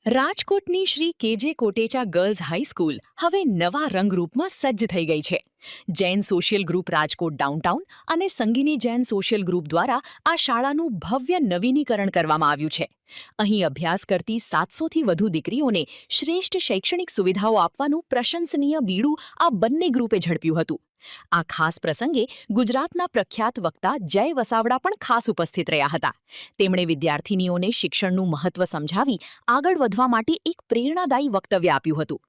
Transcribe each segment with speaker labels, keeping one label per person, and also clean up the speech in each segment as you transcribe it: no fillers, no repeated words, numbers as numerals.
Speaker 1: રાજકોટની શ્રી કેજે Kotecha girls high school હવે નવા રંગરૂપમાં સજ્જ થઈ ગઈ છે. Jain social group Rajkot downtown અને સંગીની જૈન સોશિયલ ગ્રુપ દ્વારા આ શાળાનું ભવ્ય નવીનીકરણ કરવામાં આવ્યું છે. અહીં અભ્યાસ કરતી 700થી વધુ દીકરીઓને શ્રેષ્ઠ શૈક્ષણિક સુવિધાઓ આપવાનું પ્રશંસનીય બીડું આ બંને ગ્રુપે ઝડપ્યું હતું. આ ખાસ પ્રસંગે ગુજરાતના પ્રખ્યાત વક્તા જય વસાવડા પણ ખાસ ઉપસ્થિત રહ્યા હતા. તેમણે વિદ્યાર્થિનીઓને શિક્ષણનું મહત્વ સમજાવી આગળ વધવા માટે એક પ્રેરણાદાયી વક્તવ્ય આપ્યું હતું.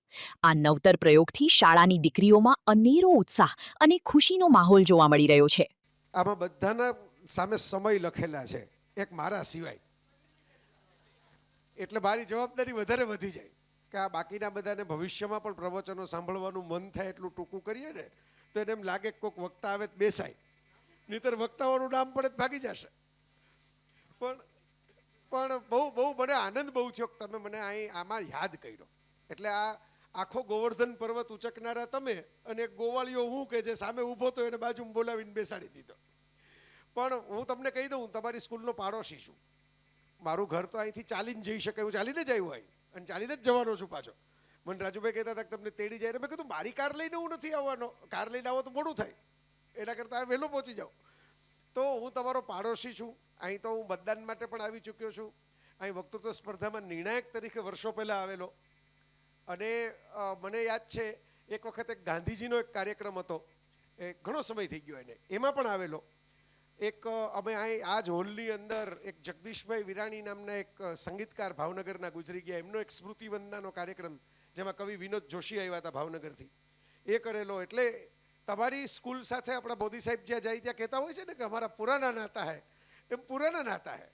Speaker 1: આ નવતર પ્રયોગથી શાળાની દીકરીઓમાં અનેરો ઉત્સાહ અને ખુશીનો માહોલ જોવા મળી રહ્યો છે.
Speaker 2: આમાં બધાના સામે સમય લખેલા છે, એક મારા સિવાય, એટલે મારી જવાબદારી વધારે વધી જાય કે આ બાકીના બધાને ભવિષ્યમાં પણ પ્રવચનો સાંભળવાનું મન થાય એટલું ટૂંકું કરીએ ને તો એને એમ લાગે કોઈક વક્તા આવે બેસાય, નહીંતર વક્તાઓનું નામ પડે ભાગી જશે. પણ બહુ મને આનંદ બહુ થયો કે તમે મને અહીં આમાં યાદ કર્યો. એટલે આ આખો ગોવર્ધન પર્વત ઉચકનારા તમે અને એક ગોવાળીઓ હું કે જે સામે ઊભો તો એને બાજુમાં બોલાવીને બેસાડી દીધો. પણ હું તમને કહી દઉં, તમારી સ્કૂલનો પાડોશી છું. મારું ઘર તો અહીંથી ચાલીને જઈ શકે, હું ચાલીને જ આવ્યો અહીં અને ચાલીને જ જવાનો છું પાછો. મને રાજુભાઈ કહેતા હતા કે તમને તેડી જાય, મેં કીધું મારી કાર લઈને હું નથી આવવાનો, કાર લઈને આવો તો મોડું થાય, એના કરતાં વહેલો પહોંચી જાઉં. તો હું તમારો પાડોશી છું. અહીં તો હું મતદાન માટે પણ આવી ચૂક્યો છું. અહીં વક્તૃત્વ સ્પર્ધામાં નિર્ણાયક તરીકે વર્ષો પહેલાં આવેલો. અને મને યાદ છે એક વખત એક ગાંધીજીનો એક કાર્યક્રમ હતો, એ ઘણો સમય થઈ ગયો એને, એમાં પણ આવેલો. એક અમે અહીં આ જ હોલની અંદર એક જગદીશભાઈ વિરાણી નામના એક સંગીતકાર ભાવનગરના ગુજરી ગયા, એમનો એક સ્મૃતિવંદનાનો કાર્યક્રમ જેમાં કવિ વિનોદ જોશી આવ્યા હતા ભાવનગરથી, એ કરેલો. એટલે તમારી સ્કૂલ સાથે આપણા મોદી સાહેબ જ્યાં જાય ત્યાં કહેતા હોય છે ને કે અમારા પુરાના નાતા હે, એમ પુરાના નાતા હે.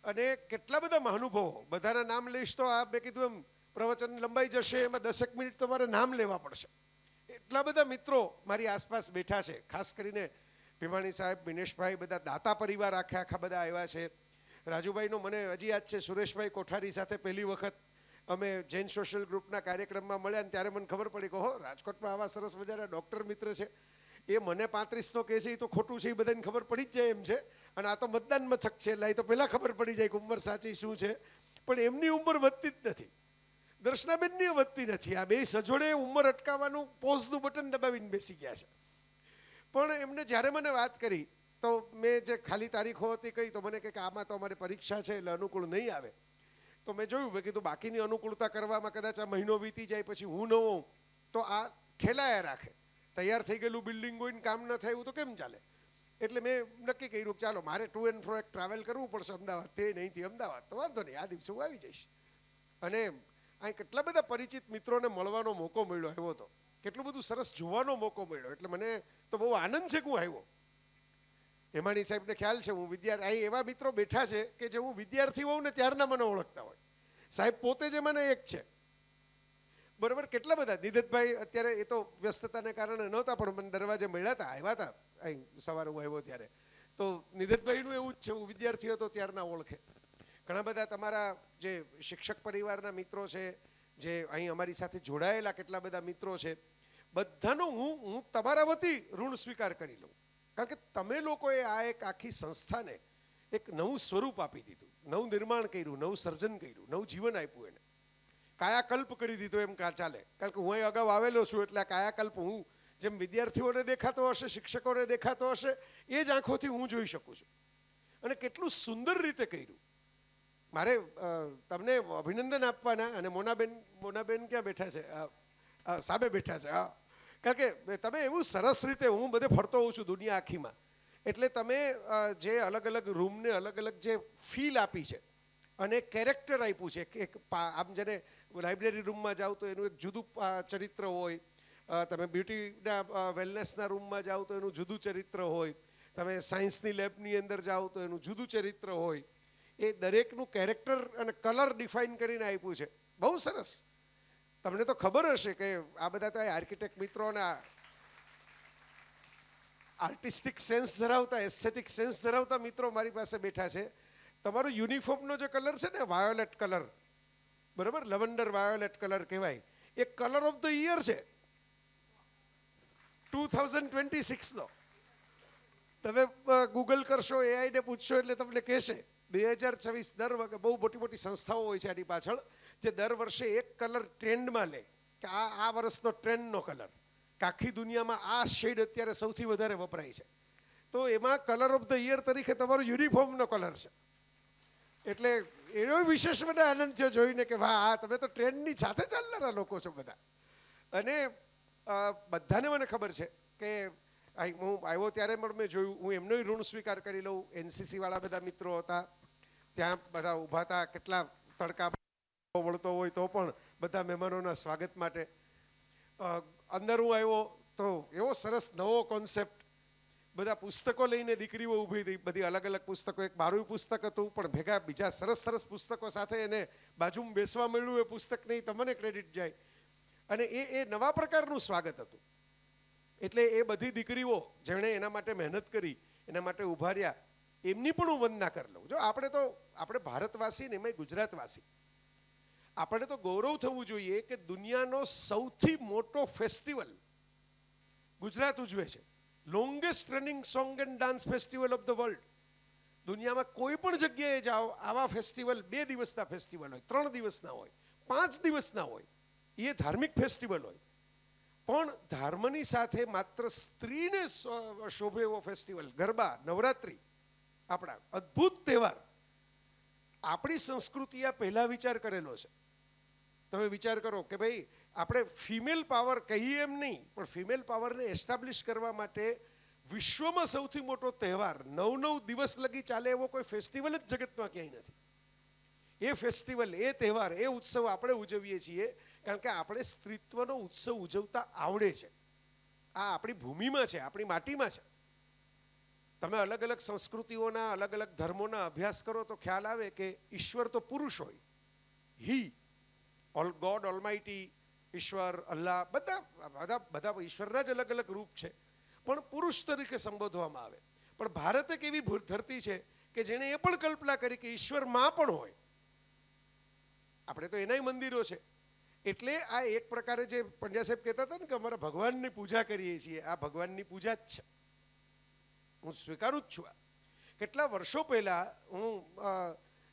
Speaker 2: અને કેટલા બધા મહાનુભાવો, બધાના નામ લઈશ તો આ મેં કીધું એમ પ્રવચન લંબાઈ જશે, એમાં 10 મિનિટ તમારે નામ લેવા પડશે. એટલા બધા મિત્રો મારી આસપાસ બેઠા છે, ખાસ કરીને ભીમાણી સાહેબ, દિનેશભાઈ, બધા દાતા પરિવાર આખા બધા આવ્યા છે. રાજુભાઈનો મને હજી યાદ છે, સુરેશભાઈ કોઠારી સાથે પહેલી વખત અમે જૈન સોશિયલ ગ્રુપના કાર્યક્રમમાં મળ્યા ને ત્યારે મને ખબર પડી કે હો, રાજકોટમાં આવા સરસ મજાના ડૉક્ટર મિત્ર છે. એ મને 35નો કહે છે, એ તો ખોટું છે, એ બધાને ખબર પડી જ જાય એમ છે. અને આ તો મતદાન મથક છે એટલે એ તો પહેલાં ખબર પડી જાય કે ઉંમર સાચી શું છે. પણ એમની ઉંમર વધતી જ નથી, દર્શનાબેનની વધતી નથી. આ બે સજોડે ઉંમર અટકાવવાનું પોઝનું બટન દબાવીને બેસી ગયા છે. પણ એમને જ્યારે મને વાત કરી તો મેં જે ખાલી તારીખો હતી કહી તો મને કહે કે આમાં તો અમારે પરીક્ષા છે એટલે અનુકૂળ નહીં આવે. તો મેં જોયું, મેં કીધું બાકીની અનુકૂળતા કરવામાં કદાચ આ મહિનો વીતી જાય પછી હું ન હોઉં તો આ ઠેલાયા રાખે. તૈયાર થઈ ગયેલું બિલ્ડિંગ હોય ને કામ ન થાય એવું તો કેમ ચાલે. એટલે મેં નક્કી કર્યું કે ચાલો મારે ટુ એન્ડ ફ્રો એક ટ્રાવેલ કરવું પડશે અમદાવાદ, તે નહીંથી અમદાવાદ, તો વાંધો નહીં, આ દિવસે હું આવી જઈશ. અને અહીં કેટલા બધા પરિચિત મિત્રોને મળવાનો મોકો મળ્યો, આવ્યો હતો, કેટલું બધું સરસ જોવાનો મોકો મળ્યો. એટલે મને તો બહુ આનંદ છે કે હું આવ્યો. હેમાણી સાહેબને ખ્યાલ છે હું વિદ્યાર્થી, અહીં એવા મિત્રો બેઠા છે કે જે હું વિદ્યાર્થી હોઉં ને ત્યારના મને ઓળખતા હોય. સાહેબ પોતે જ મને એક છે, બરાબર. કેટલા બધા નિદતભાઈ અત્યારે એ તો વ્યસ્તતાને કારણે નહોતા, પણ મને દરવાજે મળ્યા હતા, આવ્યા હતા અહીં સવારે હું આવ્યો ત્યારે. તો નિદતભાઈનું એવું જ છે, હું વિદ્યાર્થી હતો ત્યારના ઓળખે. ઘણા બધા તમારા જે શિક્ષક પરિવારના મિત્રો છે, જે અહીં અમારી સાથે જોડાયેલા કેટલા બધા મિત્રો છે, બધાનો હું તમારા વતી ઋણ સ્વીકાર કરી લઉં. કારણ કે તમે લોકોએ આ એક આખી સંસ્થાને એક નવું સ્વરૂપ આપી દીધું, નવું નિર્માણ કર્યું, નવું સર્જન કર્યું, નવું જીવન આપ્યું, એને કાયાકલ્પ કરી દીધો એમ ચાલે. કારણ કે હું અહીં અગાઉ આવેલો છું એટલે આ કાયાકલ્પ હું જેમ વિદ્યાર્થીઓને દેખાતો હશે, શિક્ષકોને દેખાતો હશે, એ જ આંખોથી હું જોઈ શકું છું. અને કેટલું સુંદર રીતે કર્યું. મારે તમને અભિનંદન આપવાના. અને મોનાબેન ક્યાં બેઠા છે? સામે બેઠા છે. હા, કારણ કે તમે એવું સરસ રીતે, હું બધે ફરતો હોઉં છું દુનિયા આખીમાં, એટલે તમે જે અલગ અલગ રૂમને અલગ અલગ જે ફીલ આપી છે અને કેરેક્ટર આપ્યું છે, એક આમ જેને લાઇબ્રેરી રૂમમાં જાઓ તો એનું એક જુદું ચરિત્ર હોય, તમે બ્યુટીના વેલનેસના રૂમમાં જાઓ તો એનું જુદું ચરિત્ર હોય, તમે સાયન્સની લેબની અંદર જાઓ તો એનું જુદું ચરિત્ર હોય. એ દરેકનું કેરેક્ટર અને કલર ડિફાઇન કરીને આપ્યું છે. બહુ સરસ. તમને તો ખબર હશે કે આ બધા તો આર્કિટેક્ટ મિત્રોના આર્ટિસ્ટિક સેન્સ ધરાવતા, એસ્થેટિક સેન્સ ધરાવતા મિત્રો મારી પાસે બેઠા છે. તમારો યુનિફોર્મનો જે કલર છે ને, વાયોલેટ કલર, બરાબર, લવન્ડર વાયોલેટ કલર કહેવાય, એ કલર ઓફ ધ યર છે 2026નો. તમે ગૂગલ કરશો, એઆઈને પૂછશો એટલે તમને કહેશે 2024 દર વખતે બહુ મોટી મોટી સંસ્થાઓ હોય છે આની પાછળ, જે દર વર્ષે એક કલર ટ્રેન્ડમાં લે કે આ વર્ષનો ટ્રેન્ડનો કલર, કે આખી દુનિયામાં આ શેડ અત્યારે સૌથી વધારે વપરાય છે. તો એમાં કલર ઓફ ધ યર તરીકે તમારો યુનિફોર્મનો કલર છે. એટલે એનો વિશેષ મને આનંદ થયો જોઈને કે વાહ, આ તમે તો ટ્રેન્ડની સાથે ચાલનારા લોકો છો બધા. અને બધાને મને ખબર છે કે હું આવ્યો ત્યારે પણ મેં જોયું, હું એમનો ઋણ સ્વીકાર કરી લઉં. એનસીસી વાળા બધા મિત્રો હતા, ત્યાં બધા ઊભા હતા, કેટલા તડકા વળતો હોય તો પણ બધા મહેમાનોના સ્વાગત માટે. અંદર હું આવ્યો તો એવો સરસ નવો કોન્સેપ્ટ, બધા પુસ્તકો લઈને દીકરીઓ ઊભી હતી, બધી અલગ અલગ પુસ્તકો. એક મારું પુસ્તક હતું, પણ ભેગા બીજા સરસ સરસ પુસ્તકો સાથે એને બાજુમાં બેસવા મળ્યું. એ પુસ્તક નહીં, તમને ક્રેડિટ જાય. અને એ નવા પ્રકારનું સ્વાગત હતું. એટલે એ બધી દીકરીઓ જેણે એના માટે મહેનત કરી, એના માટે ઊભા રહ્યા, એમની પણ હું વંદના કરી લઉં. જો આપણે ભારતવાસી ને એમાંય ગુજરાતવાસી, આપણે તો ગૌરવ થવું જોઈએ કે દુનિયાનો સૌથી મોટો ફેસ્ટિવલ ગુજરાત ઉજવે છે. Longest running song and dance festival of the world. દુનિયામાં કોઈ પણ જગ્યાએ જાઓ, આવા ફેસ્ટિવલ 2 દિવસના ફેસ્ટિવલ હોય, 3 દિવસના હોય, 5 દિવસના હોય, એ ધાર્મિક ફેસ્ટિવલ હોય. પણ ધર્મની સાથે માત્ર સ્ત્રીને શોભે એવો ફેસ્ટિવલ ગરબા, નવરાત્રિ, આપણા અદ્ભુત તહેવાર. આપણી સંસ્કૃતિ આ પહેલા વિચાર કરેલો છે. તમે વિચાર કરો કે ભાઈ આપણે ફિમેલ પાવર કહીએ એમ નહીં, પણ ફિમેલ પાવરને એસ્ટાબ્લિશ કરવા માટે વિશ્વમાં સૌથી મોટો તહેવાર 9 દિવસ લગી ચાલે એવો કોઈ ફેસ્ટિવલ જ જગતમાં ક્યાંય નથી. એ ફેસ્ટિવલ, એ તહેવાર, એ ઉત્સવ આપણે ઉજવીએ છીએ કારણ કે આપણે સ્ત્રીત્વનો ઉત્સવ ઉજવતા આવડે છે. આ આપણી ભૂમિમાં છે, આપણી માટીમાં છે. તમે અલગ અલગ સંસ્કૃતિઓના, અલગ અલગ ધર્મોના અભ્યાસ કરો તો ખ્યાલ આવે કે ઈશ્વર તો પુરુષ હોય, હી ગોડ ઓલમાઇટી, ઈશ્વર, અલ્લાહ, બધા ઈશ્વરના જ અલગ અલગ રૂપ છે, પણ પુરુષ તરીકે સંબોધવામાં આવે. પણ ભારત એક એવી ધરતી છે કે જેણે એ પણ કલ્પના કરી કે ઈશ્વર માં પણ હોય. આપણે તો એનાય મંદિરો છે. એટલે આ એક પ્રકારે જે પંડ્યા સાહેબ કહેતા હતા ને કે અમારા ભગવાનની પૂજા કરીએ છીએ, આ ભગવાનની પૂજા જ છે. હું સ્વીકારું જ છું. કેટલા વર્ષો પહેલા હું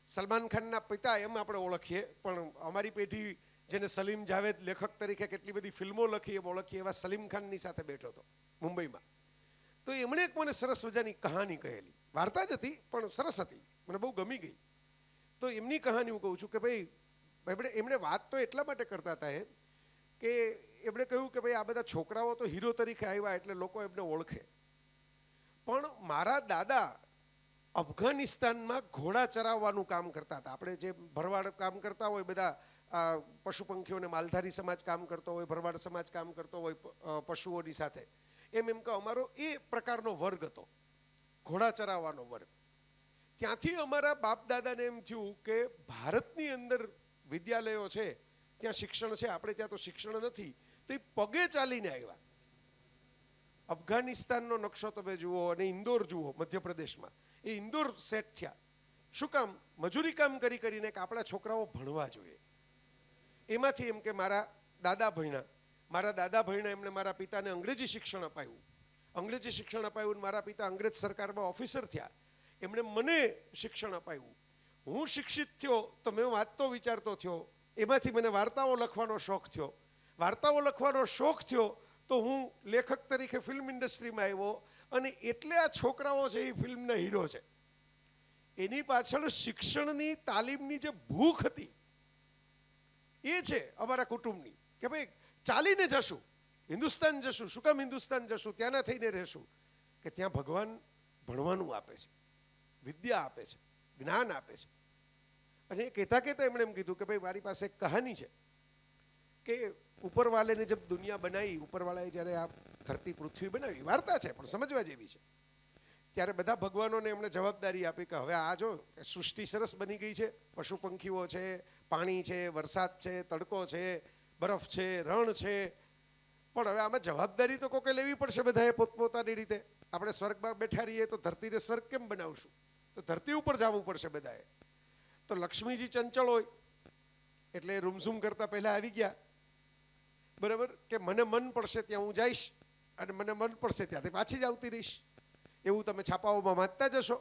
Speaker 2: સલમાન ખાનના પિતા એમ આપણે ઓળખીએ, પણ અમારી પેઢી જેને સલીમ જાવેદ લેખક તરીકે કેટલી બધી ફિલ્મો લખી એમ ઓળખીએ, એવા સલીમ ખાનની સાથે બેઠો હતો મુંબઈમાં. તો એમણે એક મને સરસ મજાની કહાની કહેલી. વાર્તા જ હતી પણ સરસ હતી, મને બહુ ગમી ગઈ. તો એમની કહાની હું કહું છું કે ભાઈ એમણે વાત તો એટલા માટે કરતા હતા કે એમણે કહ્યું કે ભાઈ આ બધા છોકરાઓ તો હીરો તરીકે આવ્યા એટલે લોકો એમને ઓળખે, પણ મારા દાદા અફઘાનિસ્તાનમાં ઘોડા ચરાવવાનું કામ કરતા હતા. આપણે જે ભરવાડ કામ કરતા હોય, બધા પશુ પંખીઓને, માલધારી સમાજ કામ કરતો હોય, ભરવાડ સમાજ કામ કરતો હોય પશુઓની સાથે, એમ કે અમારો એ પ્રકારનો વર્ગ હતો, ઘોડા ચરાવવાનો વર્ગ. ત્યાંથી અમારા બાપ દાદાને એમ થયું કે ભારતની અંદર વિદ્યાલયો છે, ત્યાં શિક્ષણ છે, આપણે ત્યાં તો શિક્ષણ નથી. તો એ પગે ચાલીને આવ્યા. અફઘાનિસ્તાનનો નકશો તમે જુઓ અને ઇન્દોર જુઓ મધ્યપ્રદેશમાં, એ ઇન્દોર સેટ થયા. શું કામ? મજૂરી કામ કરીને કે આપણા છોકરાઓ ભણવા જોઈએ. એમાંથી એમ કે મારા દાદા ભણ્યા, એમણે મારા પિતાને અંગ્રેજી શિક્ષણ અપાયું. અંગ્રેજી શિક્ષણ અપાયું, મારા પિતા અંગ્રેજ સરકારમાં ઓફિસર થયા. એમણે મને શિક્ષણ અપાયું. હું શિક્ષિત થયો તો મેં વાંચતો વિચારતો થયો, એમાંથી મને વાર્તાઓ લખવાનો શોખ થયો. વાર્તાઓ લખવાનો શોખ થયો તો હું લેખક તરીકે ફિલ્મ ઇન્ડસ્ટ્રીમાં આવ્યો, અને એટલે આ છોકરાઓ છે એ ફિલ્મના હીરો છે. એની પાછળ શિક્ષણની, તાલીમની જે ભૂખ હતી એ છે અમારા કુટુંબની, કે ભાઈ ચાલીને જશું, હિન્દુસ્તાન જશું. શું કામ હિન્દુસ્તાન જશું? ત્યાંના થઈને રહેશું કે ત્યાં ભગવાન ભણવાનું આપે છે, વિદ્યા આપે છે, જ્ઞાન આપે છે. અને કહેતા એમણે એમ કીધું કે ભાઈ મારી પાસે એક કહાની છે કે ઉપરવાલે ને જબ દુનિયા બનાવી, ઉપરવાળાએ જ્યારે આ ધરતી પૃથ્વી બનાવી, વાર્તા છે પણ સમજવા જેવી છે, ત્યારે બધા ભગવાનોને એમણે જવાબદારી આપી કે હવે આ જો સૃષ્ટિ સરસ બની ગઈ છે, પશુ પંખીઓ છે, પાણી છે, વરસાદ છે, તડકો છે, બરફ છે, રણ છે, પણ હવે આમાં જવાબદારી તો કોકે લેવી પડશે બધાએ પોતપોતાની રીતે. આપણે સ્વર્ગમાં બેઠા રહીએ તો ધરતીને સ્વર્ગ કેમ બનાવશું? તો ધરતી ઉપર જવું પડશે બધાએ. તો લક્ષ્મીજી ચંચળ હોય એટલે રૂમઝૂમ કરતા પહેલા આવી ગયા, બરાબર, કે મને મન પડશે ત્યાં હું જઈશ અને મને મન પડશે ત્યાંથી પાછી જ આવતી રહીશ. એવું તમે છાપાઓમાં વાંચતા જશો.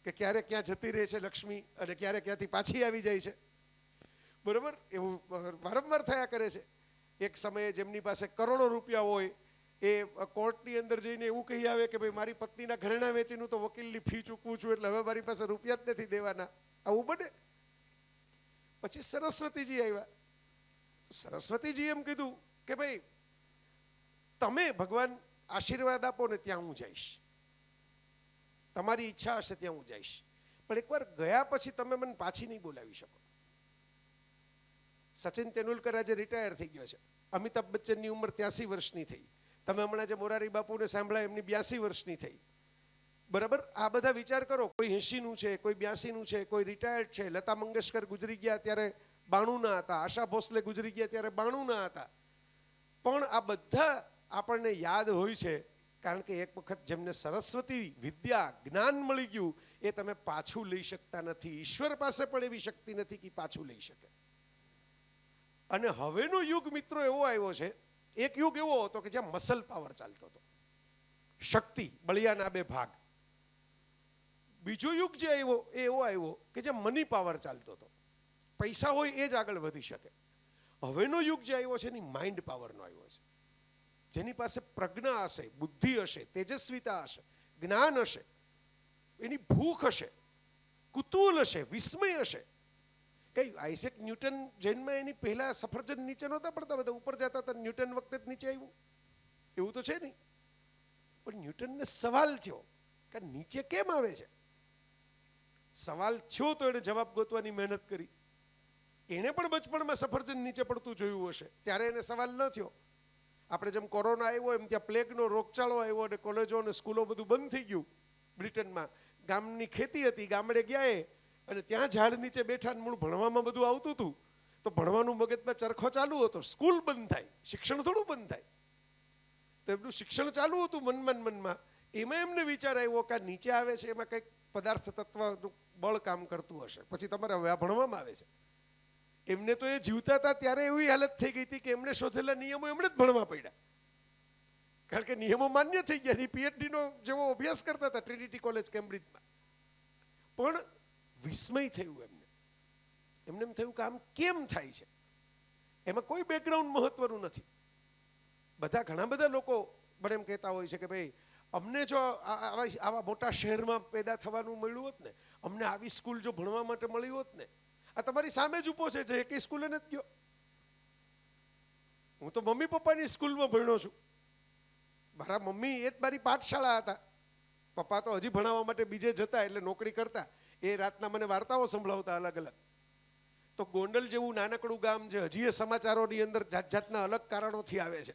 Speaker 2: કે ક્યારે ક્યાં જતી રહે છે લક્ષ્મી અને ક્યારે ક્યાંથી પાછી આવી જાય છે. બરોબર, એવું વારંવાર થયા કરે છે. એક સમયે જેમની પાસે કરોડો રૂપિયા હોય એ કોર્ટની અંદર જઈને એવું કહી આવે કે ભાઈ મારી પત્નીના ઘરેણા વેચીનું તો વકીલની ફી ચૂકવું છું, એટલે હવે મારી પાસે રૂપિયા જ નથી દેવાના. આવું બને. પછી સરસ્વતીજી આવ્યા. સરસ્વતીજી એમ કીધું કે ભાઈ તમે ભગવાન આશીર્વાદ આપો ને ત્યાં હું જઈશ, તમારી ઈચ્છા હશે ત્યાં હું જઈશ, પણ એકવાર ગયા પછી તમે મને પાછી નહીં બોલાવી શકો. સચિન તેંડુલકર આજે રિટાયર થઈ ગયો છે. અમિતાભ બચ્ચનની ઉંમર 83 વર્ષની થઈ. તમે હમણાં જે મોરારી બાપુને સાંભળ્યા એમની 82 વર્ષની થઈ. બરાબર, આ બધા વિચાર કરો. કોઈ 80નું છે, કોઈ 82નું છે, કોઈ રિટાયર્ડ છે. લતા મંગેશકર ગુજરી ગયા ત્યારે 92ના હતા, આશા ભોસલે ગુજરી ગયા ત્યારે 92ના હતા. પણ આ બધા આપણને યાદ હોય છે કારણ કે એક વખત જેમને સરસ્વતી વિદ્યા જ્ઞાન મળી ગયું એ તમે પાછું લઈ શકતા નથી. ઈશ્વર પાસે પણ એવી શક્તિ નથી કે પાછું લઈ શકે. અને હવેનો યુગ મિત્રો એવો આવ્યો છે, એક યુગ એવો હતો કે જ્યાં મસલ પાવર ચાલતો હતો, શક્તિ, બળિયાના 2 ભાગ. બીજો યુગ જે આવ્યો એ એવો આવ્યો કે જ્યાં મની પાવર ચાલતો હતો, પૈસા હોય એ જ આગળ વધી શકે. હવેનો યુગ જે આવ્યો છે એની માઇન્ડ પાવરનો આવ્યો છે. જેની પાસે પ્રજ્ઞા હશે, બુદ્ધિ હશે, તેજસ્વીતા હશે, જ્ઞાન હશે, એની ભૂખ હશે, કુતૂહલ હશે, વિસ્મય હશે. કઈ આઇઝેક ન્યૂટન જન્મ્યા એની પહેલા સફરજન નીચે નહોતા પડતા, બધા ઉપર જતા હતા. ન્યૂટન વખતે જ નીચે આવ્યું એવું તો છે નહીં. પણ ન્યૂટનને સવાલ થયો કે નીચે કેમ આવે છે. સવાલ થયો તો એને જવાબ ગોતવાની મહેનત કરી. એણે પણ બચપણમાં સફરજન નીચે પડતું જોયું હશે, ત્યારે એને સવાલ ન થયો. આપણે જેમ કોરોના આવ્યો એમ ત્યાં પ્લેગનો રોગચાળો આવ્યો અને કોલેજો અને સ્કૂલો બધું બંધ થઈ ગયું. બ્રિટનમાં ગામની ખેતી હતી, ગામડે ગયા અને ત્યાં ઝાડ નીચે બેઠા, મૂળ ભણવામાં બધું આવતું હતું તો ભણવાનું મગજમાં ચરખો ચાલુ હતો. સ્કૂલ બંધ થાય, શિક્ષણ થોડું બંધ થાય. તો એમનું શિક્ષણ ચાલુ હતું મનમાં. એમાં એમને વિચાર આવ્યો કે નીચે આવે છે એમાં કંઈક પદાર્થ તત્વનું બળ કામ કરતું હશે, પછી તમારે હવે આ ભણવામાં આવે છે. એમને તો એ જીવતા હતા ત્યારે એવી હાલત થઈ ગઈ હતી કે એમણે શોધેલા નિયમો એમણે જ ભણવા પડ્યા, કારણ કે નિયમો માન્ય થઈ ગયા. પીએચડીનો જેવો અભ્યાસ કરતા હતા ટ્રિનિટી કોલેજ કેમ્બ્રિજમાં. પણ વિસ્મય થયું એમને. એમને એમ થયું કે આમ કેમ થાય છે. એમાં કોઈ બેકગ્રાઉન્ડ મહત્વનું નથી. ઘણા બધા લોકો મને એમ કહેતા હોય છે કે ભાઈ અમને જો આવા મોટા શહેરમાં પેદા થવાનું મળ્યું હોત ને, અમને આવી સ્કૂલ જો ભણવા માટે મળી હોત ને. આ તમારી સામે જ ઊભો છે જે એકેય સ્કૂલે નથી ગયો. હું તો મમ્મી પપ્પાની સ્કૂલમાં ભણ્યો છું. મારા મમ્મી એ જ મારી પાઠશાળા હતા. પપ્પા તો હજી ભણાવવા માટે બીજે જતા, એટલે નોકરી કરતા. એ રાતના મને વાર્તાઓ સંભળાવતા અલગ અલગ. તો ગોંડલ જેવું નાનકડું ગામ જે હજી એ સમાચારોની અંદર જાત જાતના અલગ કારણોથી આવે છે,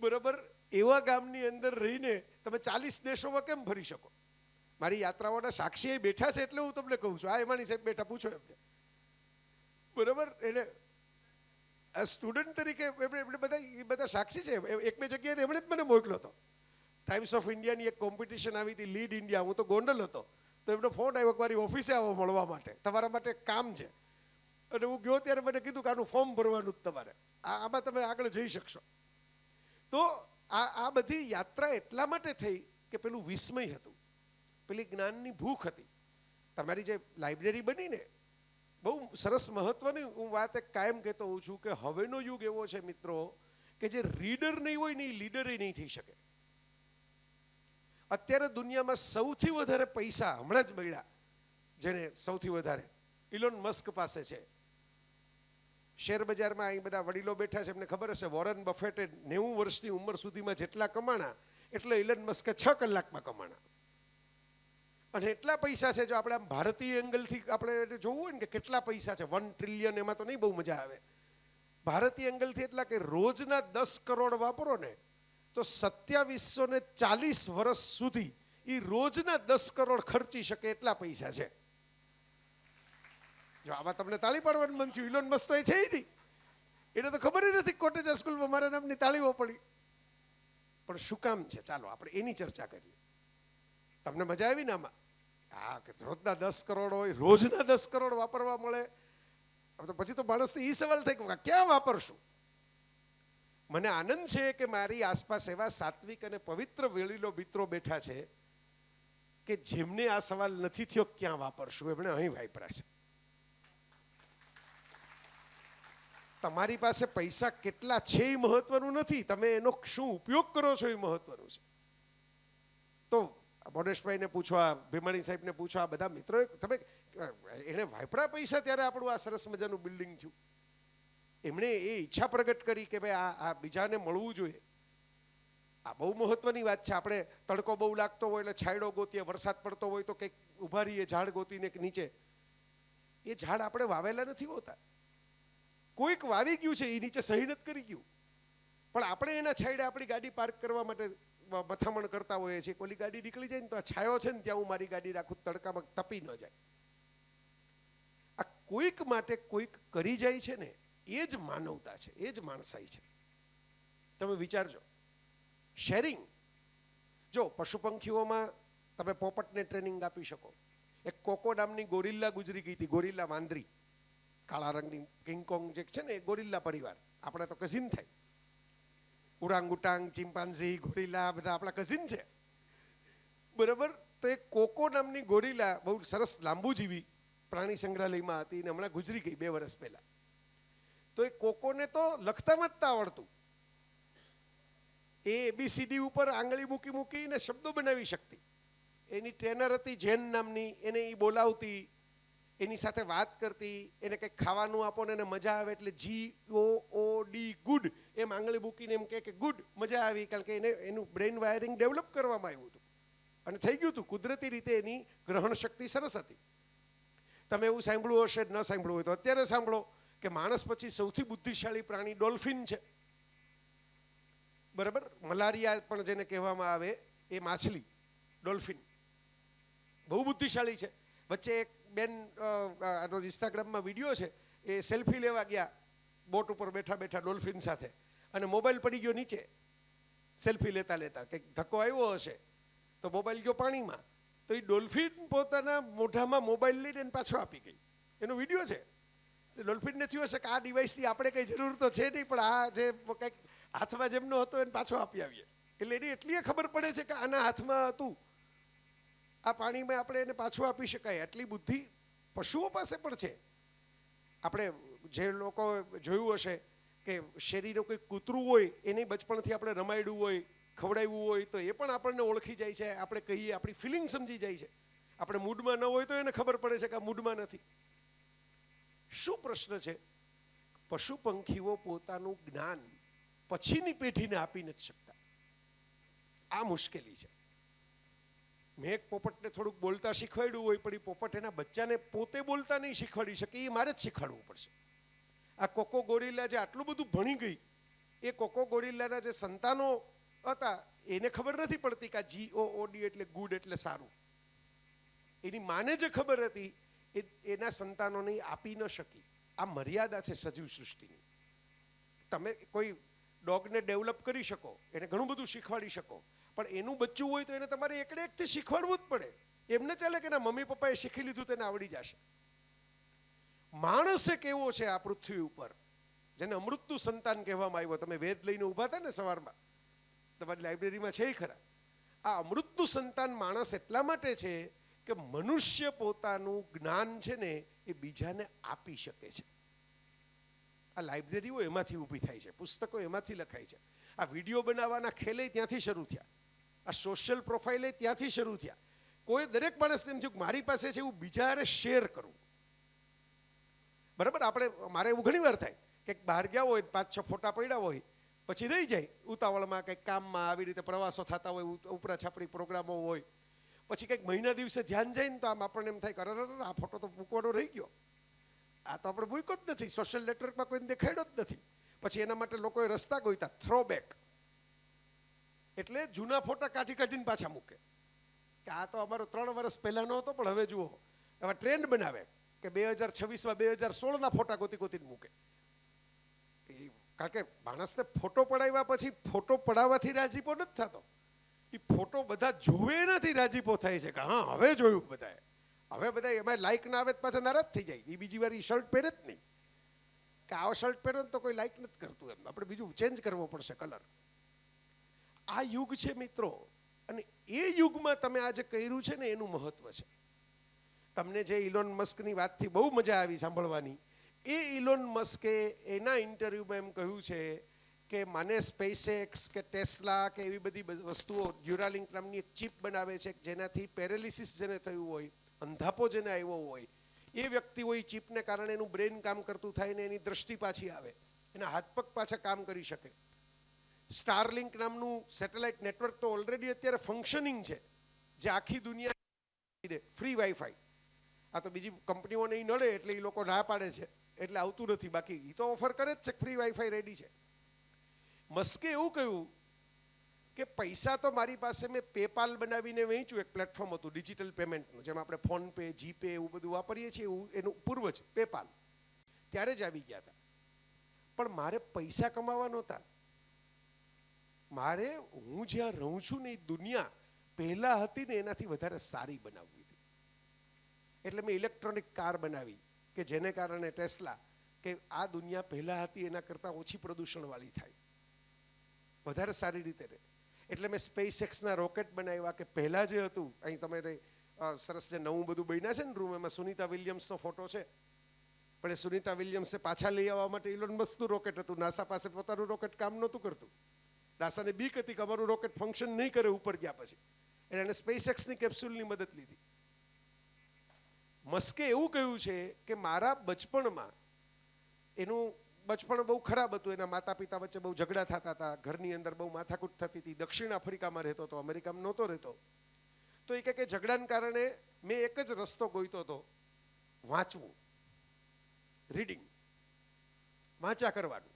Speaker 2: બરોબર, એવા ગામની અંદર રહીને તમે 40 દેશોમાં કેમ ફરી શકો. મારી યાત્રાઓના સાક્ષી બેઠા છે એટલે હું તમને કહું છું. આ એમાની સાહેબ બેઠા, પૂછો એમને. બરોબર, એટલે સ્ટુડન્ટ તરીકે એ બધા સાક્ષી છે. એક બે જગ્યાએ એમણે જ મને મોકલ્યો હતો. ટાઈમ્સ ઓફ ઇન્ડિયાની એક કોમ્પિટિશન આવી હતી, લીડ ઇન્ડિયા. હું તો ગોંડલ હતો, તો એમનો ફોન આવ્યો કે મારી ઓફિસે આવો મળવા માટે, તમારા માટે કામ છે. અને હું ગયો ત્યારે મને કીધું કે આનું ફોર્મ ભરવાનું જ તમારે, આમાં તમે આગળ જઈ શકશો. તો આ બધી યાત્રા એટલા માટે થઈ કે પેલું વિસ્મય હતું, પેલી જ્ઞાનની ભૂખ હતી. તમારી જે લાઇબ્રેરી બની ને, બહુ સરસ મહત્વની હું વાત એક કાયમ કહેતો હોઉં છું કે હવેનો યુગ એવો છે મિત્રો કે જે રીડર નહીં હોય ને એ લીડર નહીં થઈ શકે. અત્યારે દુનિયામાં સૌથી વધારે પૈસા હમણાં જ મળ્યા, જેને સૌથી વધારે ઇલોન મસ્ક પાસે છે. શેર બજારમાં અહીં બધા વડીલો બેઠા છે, એમને ખબર હશે વોરન બફેટે 90 વર્ષની ઉંમર સુધીમાં જેટલા કમાણા એટલે ઇલોન મસ્કે 6 કલાકમાં કમાણા. અને એટલા પૈસા છે, જો આપણે આમ ભારતીય એંગલથી આપણે જોવું હોય ને કે કેટલા પૈસા છે, 1 ટ્રિલિયન, એમાં તો નહીં બહુ મજા આવે. ભારતીય એંગલથી એટલા કે રોજના 10 કરોડ વાપરો ને તો 2740 વર્ષ સુધી એ રોજના 10 કરોડ ખર્ચી શકે એટલા પૈસા છે. જો આમાં તમને તાળી પાડવાનું મન થયું, ઇલોન મસ્ક તો એ છે નહીં, એને તો ખબર નથી કોટેજા સ્કૂલમાં મારા નામની તાળીઓ પડી. પણ શું કામ છે, ચાલો આપણે એની ચર્ચા કરીએ. તમને મજા આવી ને આમાં? હા, કે રોજના 10 કરોડ હોય, રોજના 10 કરોડ વાપરવા મળે, તો પછી તો માણસ એ સવાલ થાય કે ક્યાં વાપરશું. મને આનંદ છે કે મારી આસપાસ એવા સાત્વિક અને પવિત્ર વેળીલો મિત્રો બેઠા છે કે જેમને આ સવાલ નથી થયો ક્યાં વાપરશું એમણે અહીં વાપર્યા છે. તમારી પાસે પૈસા કેટલા છે એ મહત્વનું નથી, તમે એનો શું ઉપયોગ કરો છો એ મહત્વનું છે. તો મોનેશભાઈને પૂછવા, ભીમાણી સાહેબને પૂછવા, બધા મિત્રોએ તમે એને વાપરા પૈસા ત્યારે આપણું આ સરસ મજાનું બિલ્ડિંગ થયું. એમણે એ ઈચ્છા પ્રગટ કરી કે ભાઈ આ બીજાને મળવું જોઈએ. આ બહુ મહત્વની વાત છે. આપણે તડકો બહુ લાગતો હોય એટલે છાંયડો ગોતીએ, વરસાદ પડતો હોય તો કંઈક ઊભા રહીએ ઝાડ ગોતીને નીચે. એ ઝાડ આપણે વાવેલા નથી હોતા, કોઈક વાવી ગયું છે, એ નીચે સહી નથી કરી ગયું, પણ આપણે એના છાંયડે આપણી ગાડી પાર્ક કરવા માટે મથામણ કરતા હોઈએ છીએ. ઓલી ગાડી નીકળી જાય ને તો આ છાયો છે ને ત્યાં હું મારી ગાડી રાખું, તડકામાં તપી ન જાય. આ કોઈક માટે કોઈક કરી જાય છે ને, એ જ માનવતા છે, એ જ માણસાઈ છે. તમે વિચારજો, શેરિંગ. જો પશુ પંખીઓમાં તમે પોપટને ટ્રેનિંગ આપી શકો. એક કોકો નામની ગોરિલ્લા ગુજરી ગઈ હતી, ગોરિલ્લા વાંદરી, કાળા રંગની કિંગકોંગ જે છે ને, એ ગોરિલ્લા પરિવાર, આપણે તો કઝિન થાય. ઉરાંગુટાંગ, ચિમ્પાન્ઝી, ગોરિલ્લા બધા આપણા કઝિન છે, બરાબર. તો એક કોકો નામની ગોરિલ્લા બહુ સરસ લાંબુ જીવી પ્રાણી સંગ્રહાલયમાં હતી ને હમણાં ગુજરી ગઈ 2 વર્ષ પહેલા. તો એ કોકોને તો લખતા વાંચતા આવડતું, એ ABCD ઉપર આંગળી મૂકી મૂકીને શબ્દો બનાવી શકતી. એની ટ્રેનર હતી જેન નામની, એને એ બોલાવતી, એની સાથે વાત કરતી, એને કંઈક ખાવાનું આપો ને એને મજા આવે એટલે GOOD ગુડ એમ આંગળી મૂકીને એમ કે ગુડ, મજા આવી, કારણ કે એને એનું બ્રેઇન વાયરિંગ ડેવલપ કરવામાં આવ્યું હતું અને થઈ ગયું હતું કુદરતી રીતે. એની ગ્રહણ શક્તિ સરસ હતી. તમે એવું સાંભળ્યું હશે, ન સાંભળ્યું હોય તો અત્યારે સાંભળો કે માણસ પછી સૌથી બુદ્ધિશાળી પ્રાણી ડોલ્ફિન છે, બરાબર. મલારિયા પણ જેને કહેવામાં આવે એ માછલી ડોલ્ફિન બહુ બુદ્ધિશાળી છે. વચ્ચે એક બેન ઇન્સ્ટાગ્રામમાં વિડીયો છે, એ સેલ્ફી લેવા ગયા બોટ ઉપર બેઠા બેઠા ડોલ્ફિન સાથે, અને મોબાઈલ પડી ગયો નીચે સેલ્ફી લેતા લેતા, કંઈક ધક્કો આવ્યો હશે તો મોબાઈલ ગયો પાણીમાં, તો એ ડોલ્ફિન પોતાના મોઢામાં મોબાઈલ લઈને એને પાછો આપી ગઈ. એનો વિડીયો છે. ડોલ્ફિનને થયું હશે કે આ ડિવાઇસથી આપણે કંઈ જરૂર તો છે નહીં, પણ આ જે કંઈક હાથમાં જેમનો હતો એને પાછો આપી આવીએ. એટલે એની એટલી ખબર પડે છે કે આના હાથમાં હતું, આ પાણીમાં આપણે એને પાછું આપી શકાય. એટલી બુદ્ધિ પશુઓ પાસે પણ છે. આપણે જે લોકો જોયું હશે કે શેરીનું કોઈ કૂતરું હોય એને બચપણથી આપણે રમાડ્યું હોય, ખવડાવ્યું હોય, તો એ પણ આપણને ઓળખી જાય છે. આપણે કહીએ આપણી ફિલિંગ સમજી જાય છે. આપણે મૂડમાં ન હોય તો એને ખબર પડે છે કે આ મૂડમાં નથી. શું પ્રશ્ન છે? પશુ પંખીઓ પોતાનું જ્ઞાન પછીની પેઢીને આપી નથી શકતા. આ મુશ્કેલી છે. મેં એક પોપટને થોડુંક બોલતા શીખવાડ્યું હોય, પણ એ પોપટ એના બચ્ચાને પોતે બોલતા નહીં શીખવાડી શકે, એ મારે જ શીખવાડવું પડશે. આ કોકો ગોરિલ્લા જે આટલું બધું ભણી ગઈ, એ કોકો ગોરિલ્લાના જે સંતાનો હતા એને ખબર નથી પડતી કે આ GOOD એટલે ગુડ એટલે સારું. એની માને જે ખબર હતી એ એના સંતાનોને આપી ન શકી. આ મર્યાદા છે સજીવ સૃષ્ટિની. તમે કોઈ ડોગને ડેવલપ કરી શકો, એને ઘણું બધું શીખવાડી શકો, પણ એનું બચ્ચું હોય તો એને તમારે એકડે એકથી શીખવાડવું જ પડે. એમને ચાલે કે એના મમ્મી પપ્પાએ શીખી લીધું તેને આવડી જશે. માણસ એક એવો છે આ પૃથ્વી ઉપર જેને અમૃતનું સંતાન કહેવામાં આવ્યો. તમે વેદ લઈને ઊભા હતા ને સવારમાં, તમારી લાઇબ્રેરીમાં છે ખરા. આ અમૃતનું સંતાન માણસ એટલા માટે છે કે મનુષ્ય પોતાનું જ્ઞાન છે ને એ બીજાને આપી શકે છે. આ લાઇબ્રેરીઓ એમાંથી ઊભી થાય છે, પુસ્તકો એમાંથી લખાય છે. આ વિડીયો બનાવવાના ખેલે ત્યાંથી શરૂ થયા, આ સોશિયલ પ્રોફાઇલે ત્યાંથી શરૂ થયા. કોઈ દરેક માણસ એમ થયું મારી પાસે છે એવું બીજા હારે શેર કરવું, બરાબર. આપણે મારે એવું ઘણી વાર થાય કે બહાર ગયા હોય, 5-6 ફોટા પડ્યા હોય, પછી રહી જાય ઉતાવળમાં, કંઈક કામમાં આવી રીતે પ્રવાસો થતા હોય, ઉપરા છાપરી પ્રોગ્રામો હોય, પછી કંઈક મહિના દિવસે ધ્યાન જાય ને તો આમ આપણને એમ થાય કે અરે આ ફોટો તો મૂકવાનો રહી ગયો, આ તો આપણે મૂક્યો જ નથી, સોશિયલ નેટવર્કમાં કોઈને દેખાડ્યો જ નથી. પછી એના માટે લોકોએ રસ્તા ગોઈતા, થ્રોબેક, એટલે જૂના ફોટા કાઢી કાઢીને પાછા મૂકે કે આ તો અમારો 3 વર્ષ પહેલાનો હતો, પણ હવે જુઓ હવે ટ્રેન્ડ બનાવે કે 2026માં 2016ના ફોટા ગોતી ગોતીને મૂકે. કારણ કે માણસને ફોટો પડાવ્યા પછી ફોટો પડાવવાથી રાજીપો નથી થતો, એ ફોટો બધા જોવે નથી રાજીપો થાય છે કે હા હવે જોયું બધાએ. હવે બધા એમાં લાઈક ના આવે પાછા નારાજ થઈ જાય. એ બીજી વાર એ શર્ટ પહેરે જ નહીં કે આવો શર્ટ પહેરો તો કોઈ લાઈક નથી કરતું, એમ આપણે બીજું ચેન્જ કરવો પડશે કલર. આ યુગ છે મિત્રો, અને એ યુગમાં તમે આજે કર્યું છે ને એનું મહત્વ છે. તમને જે ઇલોન મસ્કની વાતથી બહુ મજા આવી સાંભળવાની, એ ઇલોન મસ્કે એના ઇન્ટરવ્યૂમાં એમ કહ્યું છે કે મને સ્પેસએક્સ કે ટેસ્લા કે એવી બધી વસ્તુઓ ડ્યુરાલિંક નામની એક ચિપ બનાવે છે જેનાથી પેરેલિસિસ જેને થયું હોય, અંધાપો જેને આવ્યો હોય, એ વ્યક્તિ હોય ચિપને કારણે એનું બ્રેન કામ કરતું થાય ને એની દ્રષ્ટિ પાછી આવે, એના હાથ પગ પાછા કામ કરી શકે. સ્ટારલિંક નામનું સેટેલાઇટ નેટવર્ક તો ઓલરેડી અત્યારે ફંક્શનિંગ છે, જે આખી દુનિયા ફ્રી વાઈફાઈ. આ તો બીજી કંપનીઓ નહીં નડે એટલે એ લોકો ના પાડે છે એટલે આવતું નથી, બાકી એ તો ઓફર કરે જ છે, ફ્રી વાઈફાઈ રેડી છે. મસ્કે એવું કહ્યું કે પૈસા તો મારી પાસે મેં પેપાલ બનાવીને વેચ્યું, એક પ્લેટફોર્મ હતું ડિજિટલ પેમેન્ટનું, જેમ આપણે ફોન પે, જીપે એવું બધું વાપરીએ છીએ, એવું એનું પૂર્વજ પેપાલ ત્યારે જ આવી ગયા હતા. પણ મારે પૈસા કમાવા નહોતા, મારે હું જ્યાં રહું છું ને એ દુનિયા પહેલા હતી ને એનાથી વધારે સારી બનાવવી હતી. એટલે મેં ઇલેક્ટ્રોનિક કાર બનાવી કે જેને કારણે ટેસ્લા કે આ દુનિયા પહેલા હતી એના કરતાં ઓછી પ્રદૂષણવાળી થાય, વધારે સારી રીતે રહે. એટલે મેં સ્પેસએક્સના રોકેટ બનાવ્યા કે પહેલાં જે હતું, અહીં તમારે સરસ જે નવું બધું બન્યા છે ને રૂમ, એમાં સુનિતા વિલિયમ્સનો ફોટો છે, પણ એ સુનિતા વિલિયમ્સે પાછા લઈ આવવા માટે ઇલોન મસ્કનું રોકેટ હતું. નાસા પાસે પોતાનું રોકેટ કામ નહોતું કરતું, નાસાને બીક હતી કે અમારું રોકેટ ફંક્શન નહીં કરે ઉપર ગયા પછી, એટલે એને સ્પેસએક્સની કેપ્સ્યુલની મદદ લીધી. મસ્કે એવું કહ્યું છે કે મારા બચપણમાં, એનું બચપણ બહુ ખરાબ હતું, એના માતા પિતા વચ્ચે બહુ ઝઘડા થતા હતા, ઘરની અંદર બહુ માથાકૂટ થતી હતી, દક્ષિણ આફ્રિકામાં રહેતો હતો, અમેરિકામાં નહોતો રહેતો. તો એ કે ઝઘડાને કારણે મેં એક જ રસ્તો ગોઈતો હતો, વાંચવું, રીડિંગ, વાંચા કરવાનું.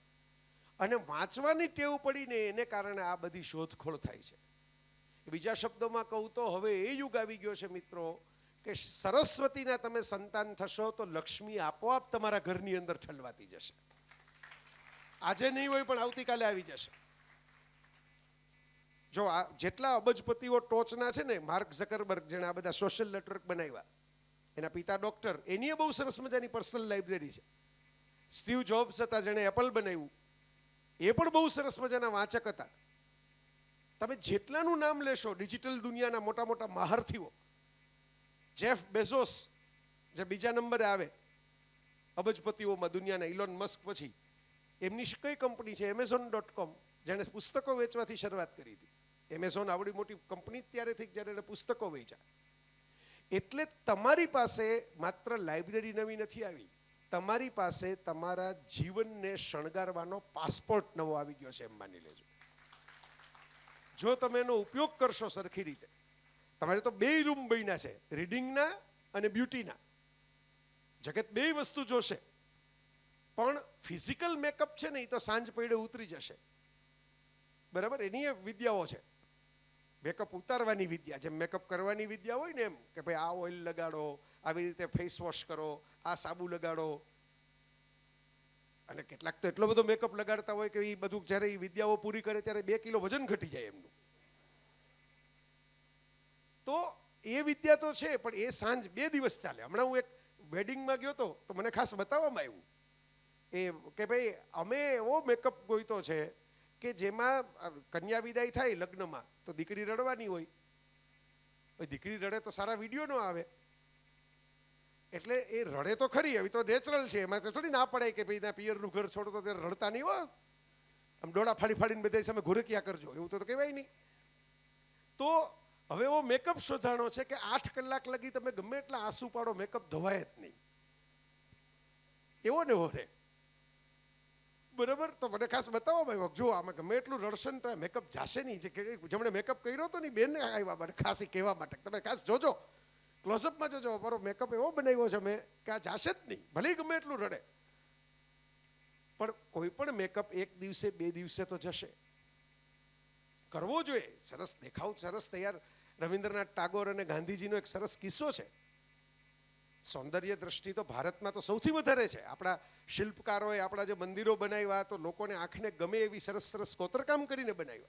Speaker 2: અને વાંચવાની ટેવ પડીને એને કારણે આ બધી શોધખોળ થાય છે. બીજા શબ્દોમાં કહું તો હવે એ યુગ આવી ગયો છે મિત્રો કે સરસ્વતીના તમે સંતાન થશો તો લક્ષ્મી આપોઆપ તમારા ઘરની અંદર ઠલવાતી જશે. આજે નહીં હોય પણ આવતીકાલે આવી જશે. જો આ જેટલા અબજપતિઓ ટોચના છે ને, માર્ક ઝકરબર્ગ જેણે આ બધા સોશિયલ નેટવર્ક બનાવ્યા, એના પિતા ડોક્ટર, એની બહુ સરસ મજાની પર્સનલ લાઇબ્રેરી છે. સ્ટીવ જોબ્સ હતા જેણે એપલ બનાવ્યું, એ પણ બહુ સરસ મજાના વાંચક હતા. તમે જેટલાનું નામ લેશો ડિજિટલ દુનિયાના મોટા મોટા મહારથીઓ, જેફ બેઝોસ જે બીજા નંબરે આવે અબજપતિઓમાં દુનિયાના, ઇલોન મસ્ક પછી, એમની કઈ કંપની છે Amazon.com, જેણે પુસ્તકો વેચવાથી શરૂઆત કરી હતી. એમેઝોન આવડી મોટી કંપની ત્યારે થઈ જ્યારે એને પુસ્તકો વેચ્યા. એટલે તમારી પાસે માત્ર લાઇબ્રેરી નવી નથી આવી, તમારી પાસે તમારા જીવનને શણગારવાનો પાસપોર્ટ નવો આવી ગયો છે એમ માની લેજો. જો તમે એનો ઉપયોગ કરશો સરખી રીતે. તમારે તો બે રૂમ બન્યા છે, રીડિંગના અને બ્યુટીના. જગત બે વસ્તુ જોશે, પણ ફિઝિકલ મેકઅપ છે ને એ તો સાંજ પડે ઉતરી જશે, બરાબર? એની વિદ્યાઓ છે, મેકઅપ ઉતારવાની વિદ્યા, જેમ મેકઅપ કરવાની વિદ્યા હોય ને એમ કે ભાઈ આ ઓઇલ લગાડો, આવી રીતે ફેસ વોશ કરો, આ સાબુ લગાડો. અને કેટલાક તો એટલો બધો મેકઅપ લગાડતા હોય કે એ બધું જ્યારે એ વિદ્યાઓ પૂરી કરે ત્યારે 2 કિલો વજન ઘટી જાય એમનું. તો એ વિદ્યા તો છે, પણ એ સાંજ 2 દિવસ ચાલે. હમણાં હું એક વેડિંગમાં ગયો તો મને ખાસ બતાવવામાં આવ્યું એ કે ભાઈ અમે એવો મેકઅપ ગોઈતો છે કે જેમાં કન્યા વિદાય થાય લગ્નમાં તો દીકરી રડવાની હોય, દીકરી રડે તો સારા વિડીયો ન આવે, એટલે એ રડે તો ખરી, હવે તો નેચરલ છે, એમાં તો થોડી ના પડે કે ભાઈ ના પિયરનું ઘર છોડો તો ત્યારે રડતા નહીં હો, આમ ડોળા ફાડી ફાડીને બધા સામે ઘોરકિયા કરજો, એવું તો કહેવાય નહીં. તો હવે એવો મેકઅપ શોધાણો છે કે 8 કલાક લગી તમે ગમે એટલા આંસુ પાડો, મેકઅપ ધોવાય જ નહીં, એવો ને એવો રહે, બરાબર? તો મને ખાસ બતાવો ભાઈ, જો આમાં ગમે એટલું રડશે ને તો મેકઅપ જાશે નહીં. જેમણે મેકઅપ કર્યો હતો ને બેન આવ્યા માટે ખાસ એ કહેવા માટે, તમે ખાસ જોજો, ક્લોઝઅપમાં જોજો, અમારો મેકઅપ એવો બનાવ્યો છે મેં કે આ જાશે જ નહીં, ભલે ગમે એટલું રડે. પણ કોઈ પણ મેકઅપ 1 દિવસે 2 દિવસે તો જશે, કરવો જોઈએ. સરસ દેખાવ, સરસ તૈયાર. રવિન્દ્રનાથ ટાગોર અને ગાંધીજીનો એક સરસ કિસ્સો છે. સૌંદર્ય દ્રષ્ટિ તો ભારતમાં તો સૌથી વધારે છે. આપણા શિલ્પકારોએ આપણા જે મંદિરો બનાવ્યા તો લોકોને આંખને ગમે એવી સરસ સરસ કોતરકામ કરીને બનાવ્યા.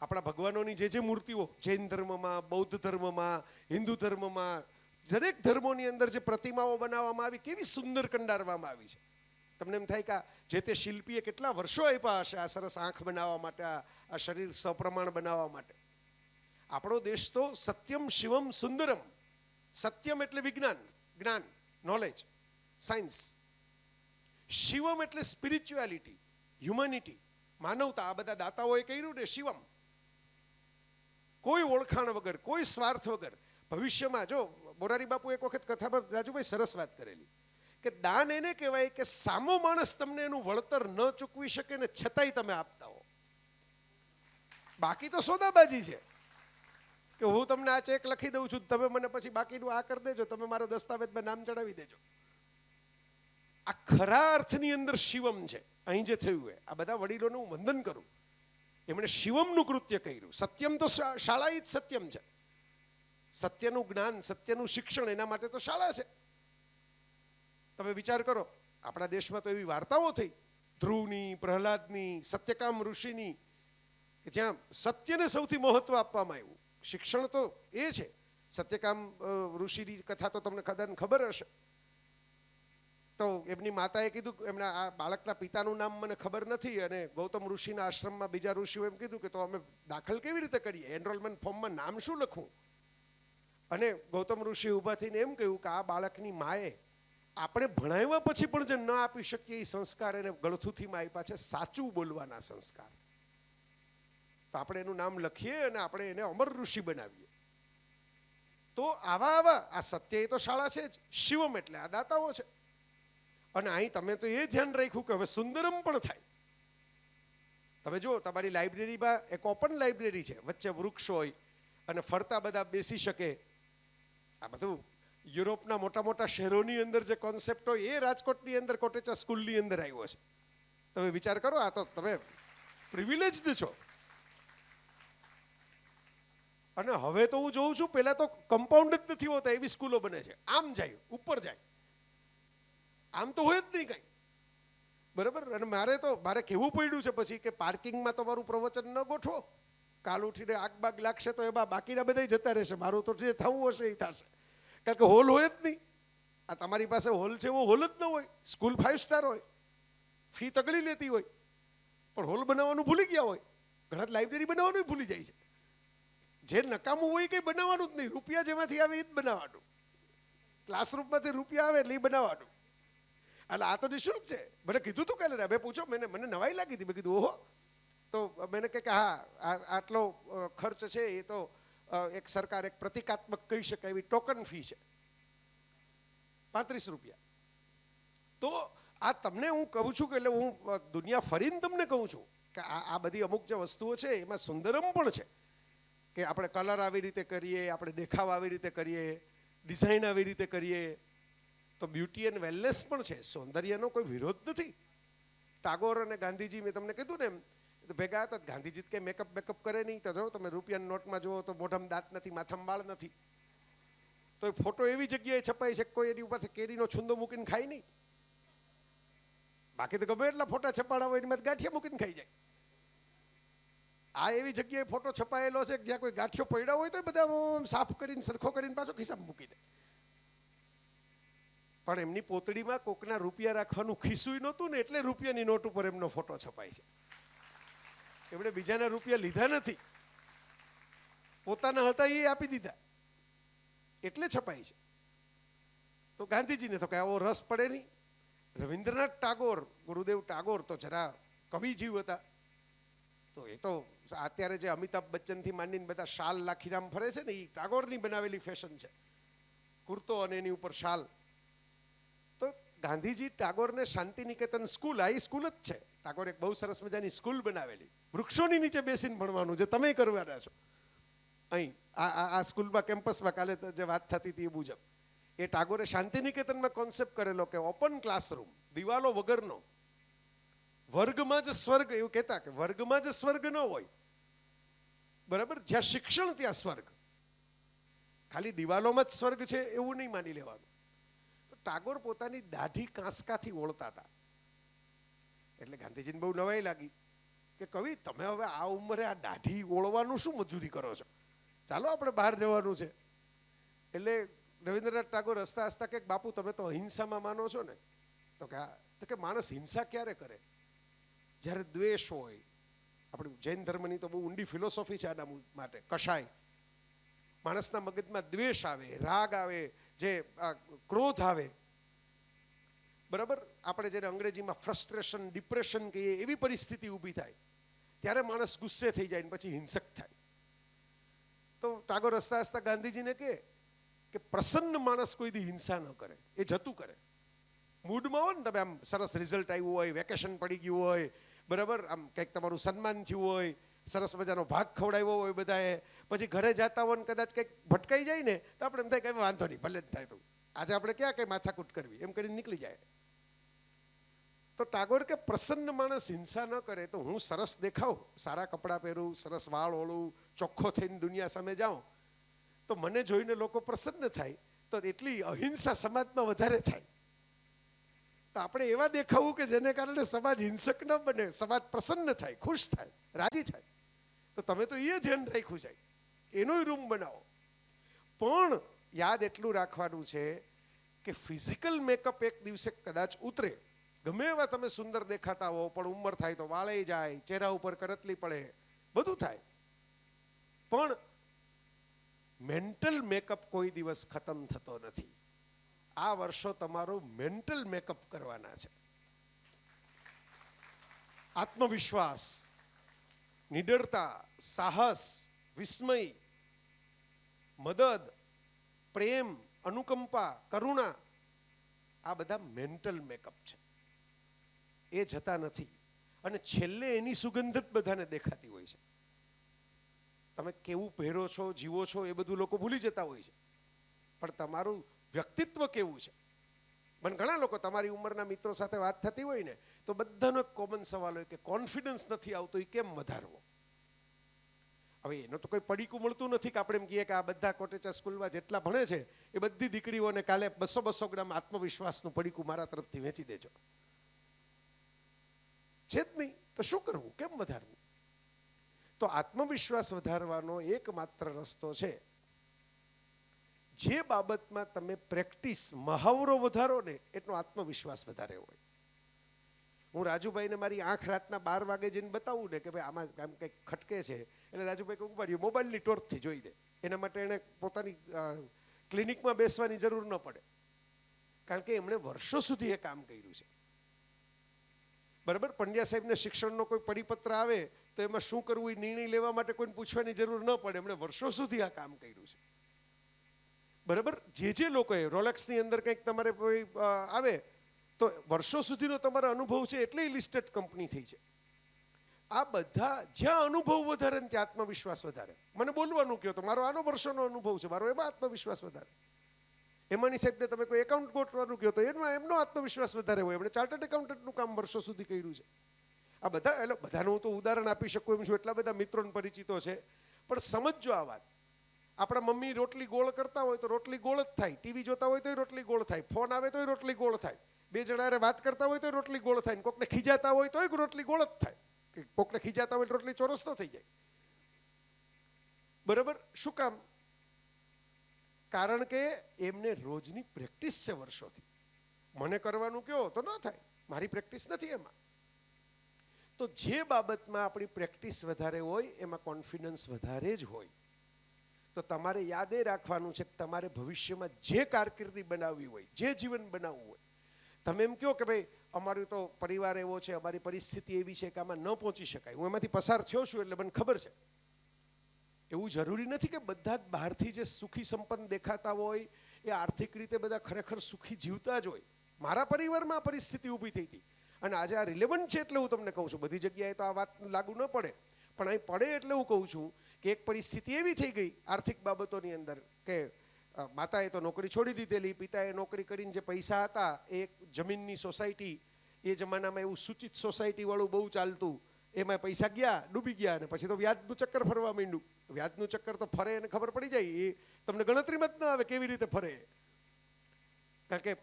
Speaker 2: આપણા ભગવાનોની જે મૂર્તિઓ જૈન ધર્મમાં, બૌદ્ધ ધર્મમાં, હિન્દુ ધર્મમાં, દરેક ધર્મોની અંદર જે પ્રતિમાઓ બનાવવામાં આવી, કેવી સુંદર કંડારવામાં આવી છે. તમને એમ થાય કે જે તે શિલ્પીએ કેટલા વર્ષો આપ્યા હશે આ સરસ આંખ બનાવવા માટે, આ શરીર સપ્રમાણ બનાવવા માટે. આપણો દેશ તો સત્યમ શિવમ સુંદરમ, સત્યમ એટલે વિજ્ઞાન, જ્ઞાન, નોલેજ, સાયન્સ, શિવમ એટલે સ્પિરિચ્યુઆલિટી, હ્યુમેનિટી, માનવતા. આ બધા દાતાઓએ કર્યું ને શિવમ. કોઈ ઓળખાણ વગર, કોઈ સ્વાર્થ વગર. ભવિષ્યમાં જો મોરારી બાપુ એક વખત કથામાં રાજુભાઈ સરસ વાત કરેલી કે દાન એને કહેવાય કે સામો માણસ તમને એનું વળતર ન ચૂકવી શકે ને છતાંય તમે આપતા હો. બાકી તો સોદાબાજી છે કે હું તમને આ ચેક લખી દઉં છું, તમે મને પછી બાકીનું આ કરી દેજો, તમે મારો દસ્તાવેજમાં નામ ચડાવી દેજો. આ ખરા અર્થની અંદર શિવમ છે. અહીં જે થયું હોય આ બધા વડીલોનું હું વંદન કરું, એમણે શિવમનું કૃત્ય કર્યું. સત્યમ તો શાળા જ સત્યમ છે. સત્યનું જ્ઞાન, સત્યનું શિક્ષણ, એના માટે તો શાળા છે. તમે વિચાર કરો, આપણા દેશમાં તો એવી વાર્તાઓ થઈ, ધ્રુવની, પ્રહલાદની, સત્યકામ ઋષિની, કે જ્યાં સત્યને સૌથી મહત્વ આપવામાં આવ્યું. શિક્ષણ તો એ છે. સત્યકામ ઋષિની કથા તો તમને ખબર હશે. તો એમની માતાએ કીધું, એમના આ બાળકના પિતાનું નામ મને ખબર નથી, અને ગૌતમ ઋષિના આશ્રમમાં બીજા ઋષિઓ એમ કીધું કે તો અમે દાખલ કેવી રીતે કરીએ, એનરોલમેન્ટ ફોર્મમાં નામ શું લખવું? અને ગૌતમ ઋષિ ઊભા થઈને એમ કહ્યું કે આ બાળકની માએ આપણે ભણાવ્યા પછી પણ જે ન આપી શકીએ એ સંસ્કાર એને ગળથુથીમાં આપ્યા છે, સાચું બોલવાના સંસ્કાર. તો આપણે એનું નામ લખીએ અને આપણે એને અમર ઋષિ બનાવીએ. તો આવા આ સત્ય એ તો શાળા છે જ. શિવમ એટલે આ દાતાઓ છે. અને અહીં તમે તો એ ધ્યાન રાખ્યું કે હવે સુંદરમ પણ થાય. તમે જુઓ, તમારી લાઇબ્રેરીમાં એક ઓપન લાઇબ્રેરી છે, વચ્ચે વૃક્ષ હોય અને ફરતા બધા બેસી શકે. આ બધું યુરોપના મોટા મોટા શહેરોની અંદર જે કોન્સેપ્ટ હોય એ રાજકોટની અંદર કોટેચા સ્કૂલની અંદર આવ્યો છે. તમે વિચાર કરો, આ તો તમે પ્રિવિલેજ્ડ છો. અને હવે તો હું જોઉં છું, પહેલા તો કમ્પાઉન્ડ જ નથી હોતા એવી સ્કૂલો બને છે. આમ જાય, ઉપર જાય, આમ તો હોય જ નહીં કઈ. બરાબર. અને મારે કહેવું પડ્યું છે પછી કે પાર્કિંગમાં તમારું પ્રવચન ન ગોઠવો. કાલ ઉઠીને આગ બાગ લાગશે તો એમાં બાકીના બધા જતા રહેશે. મારું તો જે થવું હશે એ થશે. કારણ કે હોલ હોય જ નહીં. આ તમારી પાસે હોલ છે એવો હોલ જ ન હોય. સ્કૂલ 5 સ્ટાર હોય, ફી તગડી લેતી હોય, પણ હોલ બનાવવાનું ભૂલી ગયા હોય. ઘણા લાઇબ્રેરી બનાવવાનું ભૂલી જાય છે. જે નકામું હોય કંઈ બનાવવાનું જ નહીં. રૂપિયા જેમાંથી આવે એ જ બનાવવાનું. ક્લાસરૂમમાંથી રૂપિયા આવે એટલે એ બનાવવાનું. એટલે આ તો નિઃશુલ્ક છે. મને કીધું તું કાલે, હવે પૂછો, મને નવાઈ લાગી હતી. મેં કીધું ઓહો. તો મેં કહે કે હા, આટલો ખર્ચ છે એ તો એક સરકાર એક પ્રતિકાત્મક કહી શકાય એવી ટોકન ફી છે, 35 રૂપિયા. તો આ તમને હું કહું છું કે એટલે હું દુનિયા ફરીને તમને કહું છું કે આ બધી અમુક જે વસ્તુઓ છે એમાં સુંદરમ પણ છે કે આપણે કલર આવી રીતે કરીએ, આપણે દેખાવ આવી રીતે કરીએ, ડિઝાઇન આવી રીતે કરીએ. તો બ્યુટી એન્ડ વેલનેસ પણ છે. સૌંદર્યનો કોઈ વિરોધ નથી. ટાગોર અને ગાંધીજી, મેં તમને કીધું ને એમ, ભેગા હતા. ગાંધીજી કંઈ મેકઅપ કરે નહીં. તો જો તમે રૂપિયાની નોટમાં જુઓ તો મોઢામાં દાંત નથી, માથામાં વાળ નથી. તો એ ફોટો એવી જગ્યાએ છપાય છે કોઈ એની ઉપરથી કેરીનો છુંદો મૂકીને ખાય નહીં. બાકી તો ગમે એટલા ફોટા છપાડા હોય એની ગાંઠિયા મૂકીને ખાઈ જાય. આ એવી જગ્યાએ ફોટો છપાયેલો છે જ્યાં કોઈ ગાંઠિયો પડ્યા હોય તો બધા સાફ કરીને સરખો કરીને પાછો ખિસ્સામાં મૂકી દે. પણ એમની પોતડીમાં કોકના રૂપિયા રાખવાનું ખિસ્સુય નહોતું ને, એટલે રૂપિયાની નોટ ઉપર એમનો ફોટો છપાય છે. એમણે બીજાના રૂપિયા લીધા નથી, પોતાના હતા એ આપી દીધા એટલે છપાય છે. તો ગાંધીજીને તો કઈ આવો રસ પડે નહીં. રવિન્દ્રનાથ ટાગોર, ગુરુદેવ ટાગોર તો જરા કવિ જીવ હતા. તો એ તો અત્યારે જે અમિતાભ બચ્ચનથી માંડીને બધા શાલ લાખીને આમ ફરે છે ને, એ ટાગોરની બનાવેલી ફેશન છે, કુર્તો અને એની ઉપર શાલ. તો ગાંધીજી ટાગોરને શાંતિ નિકેતન સ્કૂલ, આ સ્કૂલ જ છે. ટાગોર એક બહુ સરસ મજાની સ્કૂલ બનાવેલી, વૃક્ષોની નીચે બેસીને ભણવાનું, જે તમે કરવાના છો અહીં આ સ્કૂલમાં, કેમ્પસમાં. કાલે જે વાત થતી હતી એ મુજબ એ ટાગોરે શાંતિ નિકેતનમાં કોન્સેપ્ટ કરેલો કે ઓપન ક્લાસરૂમ, દિવાલો વગરનો. વર્ગમાં જ સ્વર્ગ, એવું કહેતા કે વર્ગમાં જ સ્વર્ગ ન હોય. બરાબર. જ્યાં શિક્ષણ ત્યાં સ્વર્ગ. ખાલી દિવાલોમાં જ સ્વર્ગ છે એવું નહીં માની લેવાનું. તો ટાગોર પોતાની દાઢી કાંસકાથી ઓળતા હતા. એટલે ગાંધીજીને બહુ નવાઈ લાગી કે કવિ, તમે હવે આ ઉંમરે આ દાઢી ઓળવાનું શું મજૂરી કરો છો? ચાલો આપણે બહાર જવાનું છે. એટલે રવિન્દ્રનાથ ટાગોર હસતા હસતા કે બાપુ, તમે તો અહિંસામાં માનો છો ને? તો કે માણસ હિંસા ક્યારે કરે? જ્યારે દ્વેષ હોય. આપણી જૈન ધર્મની તો બહુ ઊંડી ફિલોસોફી છે આના માટે. કશાય માણસના મગજમાં દ્વેષ આવે, રાગ આવે, જે ક્રોધ આવે, બરાબર, આપણે જેને અંગ્રેજીમાં ફ્રસ્ટ્રેશન, ડિપ્રેશન કહીએ, એવી પરિસ્થિતિ ઊભી થાય ત્યારે માણસ ગુસ્સે થઈ જાય ને પછી હિંસક થાય. તો ટાગોર હસતા હસતા ગાંધીજીને કે પ્રસન્ન માણસ કોઈ દી હિંસા ન કરે, એ જતું કરે. મૂડમાં હોય ને તમે, આમ સરસ રિઝલ્ટ આવ્યું હોય, વેકેશન પડી ગયું હોય, બરાબર, આમ કંઈક તમારું સન્માન થયું હોય, સરસ મજાનો ભાગ ખવડાવ્યો હોય બધાએ, પછી ઘરે જતા હોય ને કદાચ કંઈક ભટકાઈ જાય ને તો આપણે એમ થાય કે વાંધો નહીં, ભલે જ થાય, તો આજે આપણે ક્યાં કંઈ માથાકૂટ કરવી, એમ કરીને નીકળી જાય. તો ટાગોર કે પ્રસન્ન માણસ હિંસા ન કરે. તો હું સરસ દેખાઉં, સારા કપડાં પહેરું, સરસ વાળ ઓળું, ચોખ્ખો થઈને દુનિયા સામે જાઉં તો મને જોઈને લોકો પ્રસન્ન થાય, તો એટલી અહિંસા સમાજમાં વધારે થાય. તો આપણે એવા દેખાવું કે જેને કારણે સમાજ હિંસક ન બને, સમાજ પ્રસન્ન થાય, ખુશ થાય, રાજી થાય. તો તમે તો એ ધ્યાન રાખ્યું છે, એનો રૂમ બનાવો. પણ યાદ એટલું રાખવાનું છે કે ફિઝિકલ મેકઅપ એક દિવસે કદાચ ઉતરે, ગમે એવા તમે સુંદર દેખાતા હો, પણ ઉંમર થાય તો વાળે જાય, ચહેરા ઉપર કરતલી પડે, બધું થાય, પણ મેન્ટલ મેકઅપ કોઈ દિવસ ખતમ થતો નથી. આ વર્ષો તમારું મેન્ટલ મેકઅપ કરવાના છે. આત્મવિશ્વાસ, નિડરતા, સાહસ, વિસ્મય, મદદ, પ્રેમ, અનુકંપા, કરુણા, આ બધા મેન્ટલ મેકઅપ છે. એ જતા નથી અને છેલ્લે એની સુગંધ જ બધાને દેખાતી હોય છે. તમે કેવું પહેરો છો, જીવો છો, એ બધું લોકો ભૂલી જતા હોય છે, પણ તમારું વ્યક્તિત્વ કેવું છે. પણ ઘણા લોકો, તમારી ઉંમરના મિત્રો સાથે વાત થતી હોય ને તો બધાનો એક કોમન સવાલ હોય કે કોન્ફિડન્સ નથી આવતો, એ કેમ વધારવો. હવે એનો તો કોઈ પડીકું મળતું નથી કે આપણે એમ કહીએ કે આ બધા કોટેચા સ્કૂલમાં જેટલા ભણે છે એ બધી દીકરીઓને કાલે 200 ગ્રામ આત્મવિશ્વાસનું પડીકું મારા તરફથી વેચી દેજો. છે જ નહીં તો શું કરવું, કેમ વધારવું. તો આત્મવિશ્વાસ વધારવાનો એકમાત્ર રસ્તો છે, જે બાબતમાં તમે પ્રેક્ટિસ, મહાવરો વધારો ને એટલો આત્મવિશ્વાસ વધારે હોય. હું રાજુભાઈને મારી આંખ રાતના 12 વાગે જઈને બતાવું ને કે ભાઈ આમાં આમ કંઈક ખટકે છે, એટલે રાજુભાઈ કંઈક ઉપાડ્યું, મોબાઈલની ટોર્ચથી જોઈ દે. એના માટે એણે પોતાની ક્લિનિકમાં બેસવાની જરૂર ન પડે, કારણ કે એમણે વર્ષો સુધી એ કામ કર્યું છે. બરાબર, પંડ્યા સાહેબને શિક્ષણનો કોઈ પરિપત્ર આવે તો એમાં શું કરવું એ નિર્ણય લેવા માટે કોઈને પૂછવાની જરૂર ન પડે, એમણે વર્ષો સુધી આ કામ કર્યું છે. બરાબર, જે લોકોએ રોલેક્સની અંદર કંઈક તમારે કોઈ આવે તો વર્ષો સુધીનો તમારો અનુભવ છે એટલે લિસ્ટેડ કંપની થઈ છે. આ બધા જ્યાં અનુભવ વધારે ને ત્યાં આત્મવિશ્વાસ વધારે. મને બોલવાનું કહો તો મારો આનો વર્ષોનો અનુભવ છે, મારો એમાં આત્મવિશ્વાસ વધારે. એમાંની સાહેબને તમે કોઈ એકાઉન્ટ ગોઠવાનું કહો તો એમાં એમનો આત્મવિશ્વાસ વધારે હોય, એમણે ચાર્ટર્ડ એકાઉન્ટન્ટનું કામ વર્ષો સુધી કર્યું છે. આ બધા, એટલે બધાનું હું તો ઉદાહરણ આપી શકું એમ છું, એટલા બધા મિત્રોને પરિચિતો છે. પણ સમજજો આ વાત, આપણા મમ્મી રોટલી ગોળ કરતા હોય તો રોટલી ગોળ જ થાય, ટીવી જોતા હોય તો રોટલી ગોળ થાય, ફોન આવે તો રોટલી ગોળ થાય, બે જણા વાત કરતા હોય તો રોટલી ગોળ થાય, કોકને ખીજાતા હોય તો રોટલી ગોળ જ થાય, કોકને ખીજાતા હોય રોટલી ચોરસ તો થઈ જાય. બરાબર, શું કામ? કારણ કે એમને રોજની પ્રેક્ટિસ છે વર્ષોથી. મને કરવાનું કહો તો ન થાય, મારી પ્રેક્ટિસ નથી એમાં. તો જે બાબતમાં આપણી પ્રેક્ટિસ વધારે હોય એમાં કોન્ફિડન્સ વધારે જ હોય. તો તમારે યાદ એ રાખવાનું છે કે તમારે ભવિષ્યમાં જે કારકિર્દી બનાવવી હોય, જે જીવન બનાવવું હોય, તમે એમ કહો કે ભાઈ અમારું તો પરિવાર એવો છે, અમારી પરિસ્થિતિ એવી છે કે આમાં ન પહોંચી શકાય, હું એમાંથી પસાર થયો છું એટલે મને ખબર છે. એવું જરૂરી નથી કે બધા જ બહારથી જે સુખી સંપન્ન દેખાતા હોય એ આર્થિક રીતે બધા ખરેખર સુખી જીવતા જ હોય. મારા પરિવારમાં આ પરિસ્થિતિ ઊભી થઈ હતી અને આજે આ રિલેવન્ટ છે એટલે હું તમને કહું છું. બધી જગ્યાએ તો આ વાત લાગુ ન પડે, પણ અહીં પડે એટલે હું કહું છું કે એક પરિસ્થિતિ એવી થઈ ગઈ આર્થિક બાબતોની અંદર કે માતાએ તો નોકરી છોડી દીધેલી, પિતાએ નોકરી કરીને જે પૈસા હતા એ જમીનની સોસાયટી, એ જમાનામાં એવું સૂચિત સોસાયટી વાળું બહુ ચાલતું, એમાં પૈસા ગયા, ડૂબી ગયા, અને પછી તો વ્યાજનું ચક્કર ફરવા માંડ્યું. વ્યાજનું ચક્કર તો ફરે એને ખબર પડી જાય, એ તમને ગણતરીમાં જ ન આવે કેવી રીતે ફરે. કારણ કે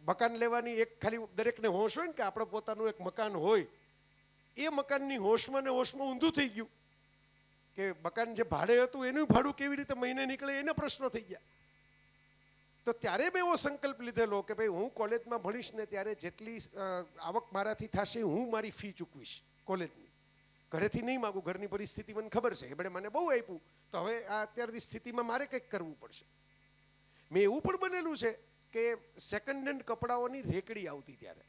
Speaker 2: મકાન લેવાની એક ખાલી દરેકને હોશ હોય ને કે આપણે પોતાનું એક મકાન હોય, એ મકાનની હોશમાં ને હોશમાં ઊંધું થઈ ગયું કે મકાન જે ભાડે હતું એનું ભાડું કેવી રીતે મહિને નીકળે એના પ્રશ્નો થઈ ગયા. તો ત્યારે મેં એવો સંકલ્પ લીધેલો કે ભાઈ હું કોલેજમાં ભણીશ ને ત્યારે જેટલી આવક મારાથી થશે હું મારી ફી ચૂકવીશ કોલેજની. ઘરેથી નહીં માગું, ઘરની પરિસ્થિતિ મને ખબર છે, એમણે મને બહુ આપ્યું, તો હવે આ અત્યારની સ્થિતિમાં મારે કંઈક કરવું પડશે. મેં એવું પણ બનેલું છે કે સેકન્ડ હેન્ડ કપડાઓની રેકડી આવતી ત્યારે,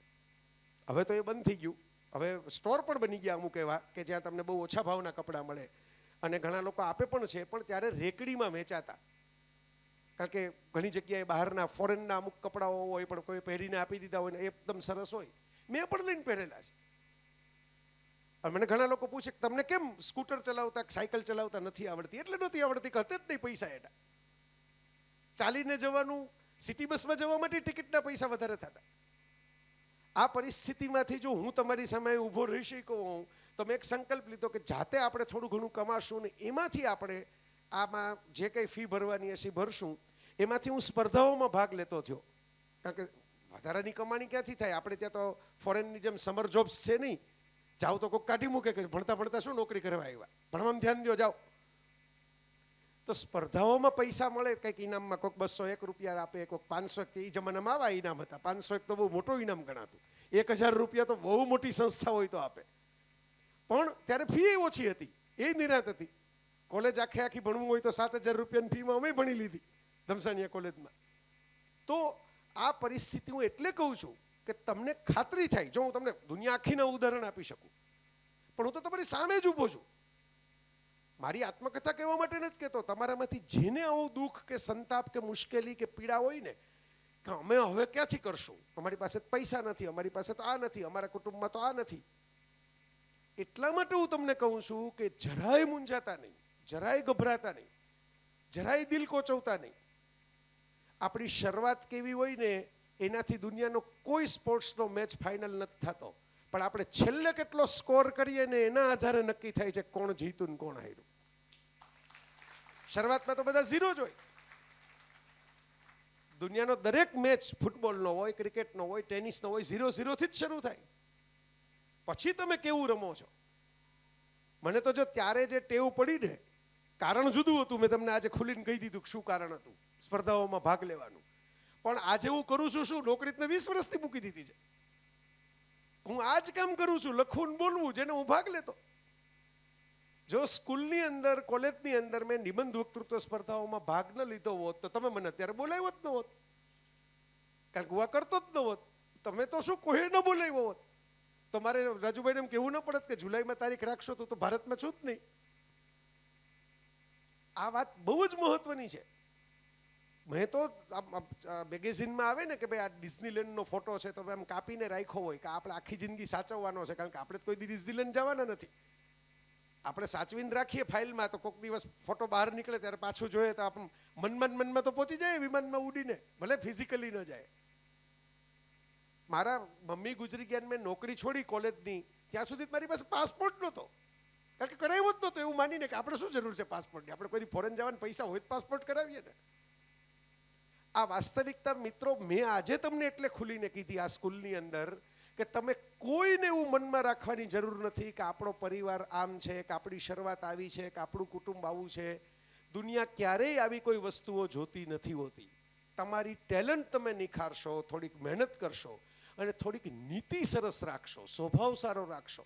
Speaker 2: હવે તો એ બંધ થઈ ગયું. હવે સ્ટોર પણ બની ગયા અમુક એવા કે જ્યાં તમને બહુ ઓછા ભાવના કપડાં મળે અને ઘણા લોકો આપે પણ છે, પણ ત્યારે રેકડીમાં વેચાતા. કારણ કે ઘણી જગ્યાએ બહારના ફોરેનના અમુક કપડાઓ હોય પણ કોઈ પહેરીને આપી દીધા હોય ને એકદમ સરસ હોય, મેં પણ લઈને પહેરેલા છે. અને મને ઘણા લોકો પૂછે કે તમને કેમ સ્કૂટર ચલાવતા સાયકલ ચલાવતા નથી આવડતી? એટલે નથી આવડતી કે હતે જ નહીં પૈસા એના. ચાલીને જવાનું, સિટી બસમાં જવા માટે ટિકિટના પૈસા વધારે થતા. આ પરિસ્થિતિમાંથી જો હું તમારી સામે ઊભો રહી શકું હોઉં તો મેં એક સંકલ્પ લીધો કે જાતે આપણે થોડું ઘણું કમાશું ને એમાંથી આપણે આમાં જે કંઈ ફી ભરવાની હશે ભરશું. એમાંથી હું સ્પર્ધાઓમાં ભાગ લેતો થયો. કારણ કે વધારાની કમાણી ક્યાંથી થાય? આપણે ત્યાં તો ફોરેનની જેમ સમર જોબ્સ છે નહીં. જાઓ તો કોઈક કાઢી મૂકે કે ભણતા ભણતા શું નોકરી કરવા આવ્યા, ભણવામાં ધ્યાન દો, જાઓ. તો સ્પર્ધાઓમાં પૈસા મળે, કંઈક ઇનામમાં કોઈક 201 રૂપિયા આપે, કોઈક 500. એ જમાનામાં આવા ઇનામ હતા. 501 તો બહુ મોટું ઇનામ ગણાતું. 1000 રૂપિયા તો બહુ મોટી સંસ્થા હોય તો આપે. પણ ત્યારે ફી ઓછી હતી, એ નિરાંત હતી. કોલેજ આખી ભણવું હોય તો 7000 રૂપિયાની ફીમાં અમે ભણી લીધી ધમસાણિયા કોલેજમાં. તો આ પરિસ્થિતિ હું એટલે કહું છું કે તમને ખાતરી થાય. જો હું તમને દુનિયા આખીના ઉદાહરણ આપી શકું, પણ હું તો તમારી સામે જ ઊભો છું. મારી આત્મકથા કહેવા માટે નથી કહેતો. તમારામાંથી જેને આવું દુઃખ કે સંતાપ કે મુશ્કેલી કે પીડા હોય ને કે અમે હવે ક્યાંથી કરશું, અમારી પાસે પૈસા નથી, અમારી પાસે તો આ નથી, અમારા કુટુંબમાં તો આ નથી, એટલા માટે હું તમને કહું છું કે જરાય મૂંઝાતા નહીં, જરાય ગભરાતા નહીં, જરાય દિલ કોચવતા નહીં. આપણી શરૂઆત કેવી હોય ને એનાથી દુનિયાનો કોઈ સ્પોર્ટ્સનો મેચ ફાઇનલ નથી થતો, પણ આપણે છેલ્લે કેટલો સ્કોર કરીએ ને એના આધારે નક્કી થાય છે કોણ જીતું ને કોણ હાર્યું. શરૂઆતમાં તો બધા ઝીરો જ હોય. દુનિયાનો દરેક મેચ ફૂટબોલનો હોય, ક્રિકેટનો હોય, ટેનિસનો હોય, 0-0 થી જ શરૂ થાય. પછી તમે કેવું રમો છો. મને તો જો ત્યારે જે ટેવ પડી ને, કારણ જુદું હતું. મેં તમને આજે ખુલીને કહી દીધું શું કારણ હતું સ્પર્ધાઓમાં ભાગ લેવાનું. પણ આજે હું કરું છું શું? નોકરી મેં 20 વર્ષથી મૂકી દીધી છે. હું આ જ કામ કરું છું, લખવું બોલવું, જેને હું ભાગ લેતો. જો સ્કૂલની અંદર, કોલેજની અંદર મેં નિબંધ વક્તૃત્વ સ્પર્ધાઓમાં ભાગ ન લીધો હોત તો તમે મને અત્યારે બોલાવ્યો જ ન હોત. કારણ કે હું આ કરતો જ ન હોત. તમે તો શું કોઈ ન બોલાવ્યો હોત તો મારે રાજુભાઈને એમ કહેવું ન પડત કે જુલાઈમાં તારીખ રાખશો તો ભારતમાં છું જ નહીં. આ વાત બહુ જ મહત્વની છે. મેં તો મેગેઝિનમાં આવે ને કે ભાઈ આ ડિઝનીલેન્ડનો ફોટો છે તો એમ કાપીને રાખ્યો હોય કે આપણે આખી જિંદગી સાચવવાનો છે. કારણ કે આપણે કોઈ ડિઝનીલેન્ડ જવાના નથી. આપણે સાચવીને રાખીએ ફાઇલમાં, તો કોઈક દિવસ ફોટો બહાર નીકળે ત્યારે પાછું જોઈએ તો આપણે મનમાં તો પહોંચી જાય વિમાનમાં ઉડીને, ભલે ફિઝિકલી ન જાય. મારા મમ્મી ગુજરી ગયા, મેં નોકરી છોડી કોલેજની, ત્યાં સુધી મારી પાસે પાસપોર્ટ નહોતો. કારણ કે કરાવ્યો જ નહોતો. એવું માનીને કે આપણે શું જરૂર છે પાસપોર્ટની, આપણે કોઈ ફોરેન જવાના પૈસા હોય તો પાસપોર્ટ કરાવીએ ને. આ વાસ્તવિકતા મિત્રો મેં આજે તમને એટલે ખુલીને કીધી આ સ્કૂલની અંદર કે તમે કોઈને એવું મનમાં રાખવાની જરૂર નથી કે આપણો પરિવાર આમ છે, કે આપણી શરૂઆત આવી છે, કે આપણું કુટુંબ આવું છે. દુનિયા ક્યારેય આવી કોઈ વસ્તુઓ જોતી નથી હોતી. તમારી ટેલેન્ટ તમે નિખારશો, થોડીક મહેનત કરશો અને થોડીક નીતિ સરસ રાખશો, સ્વભાવ સારો રાખશો,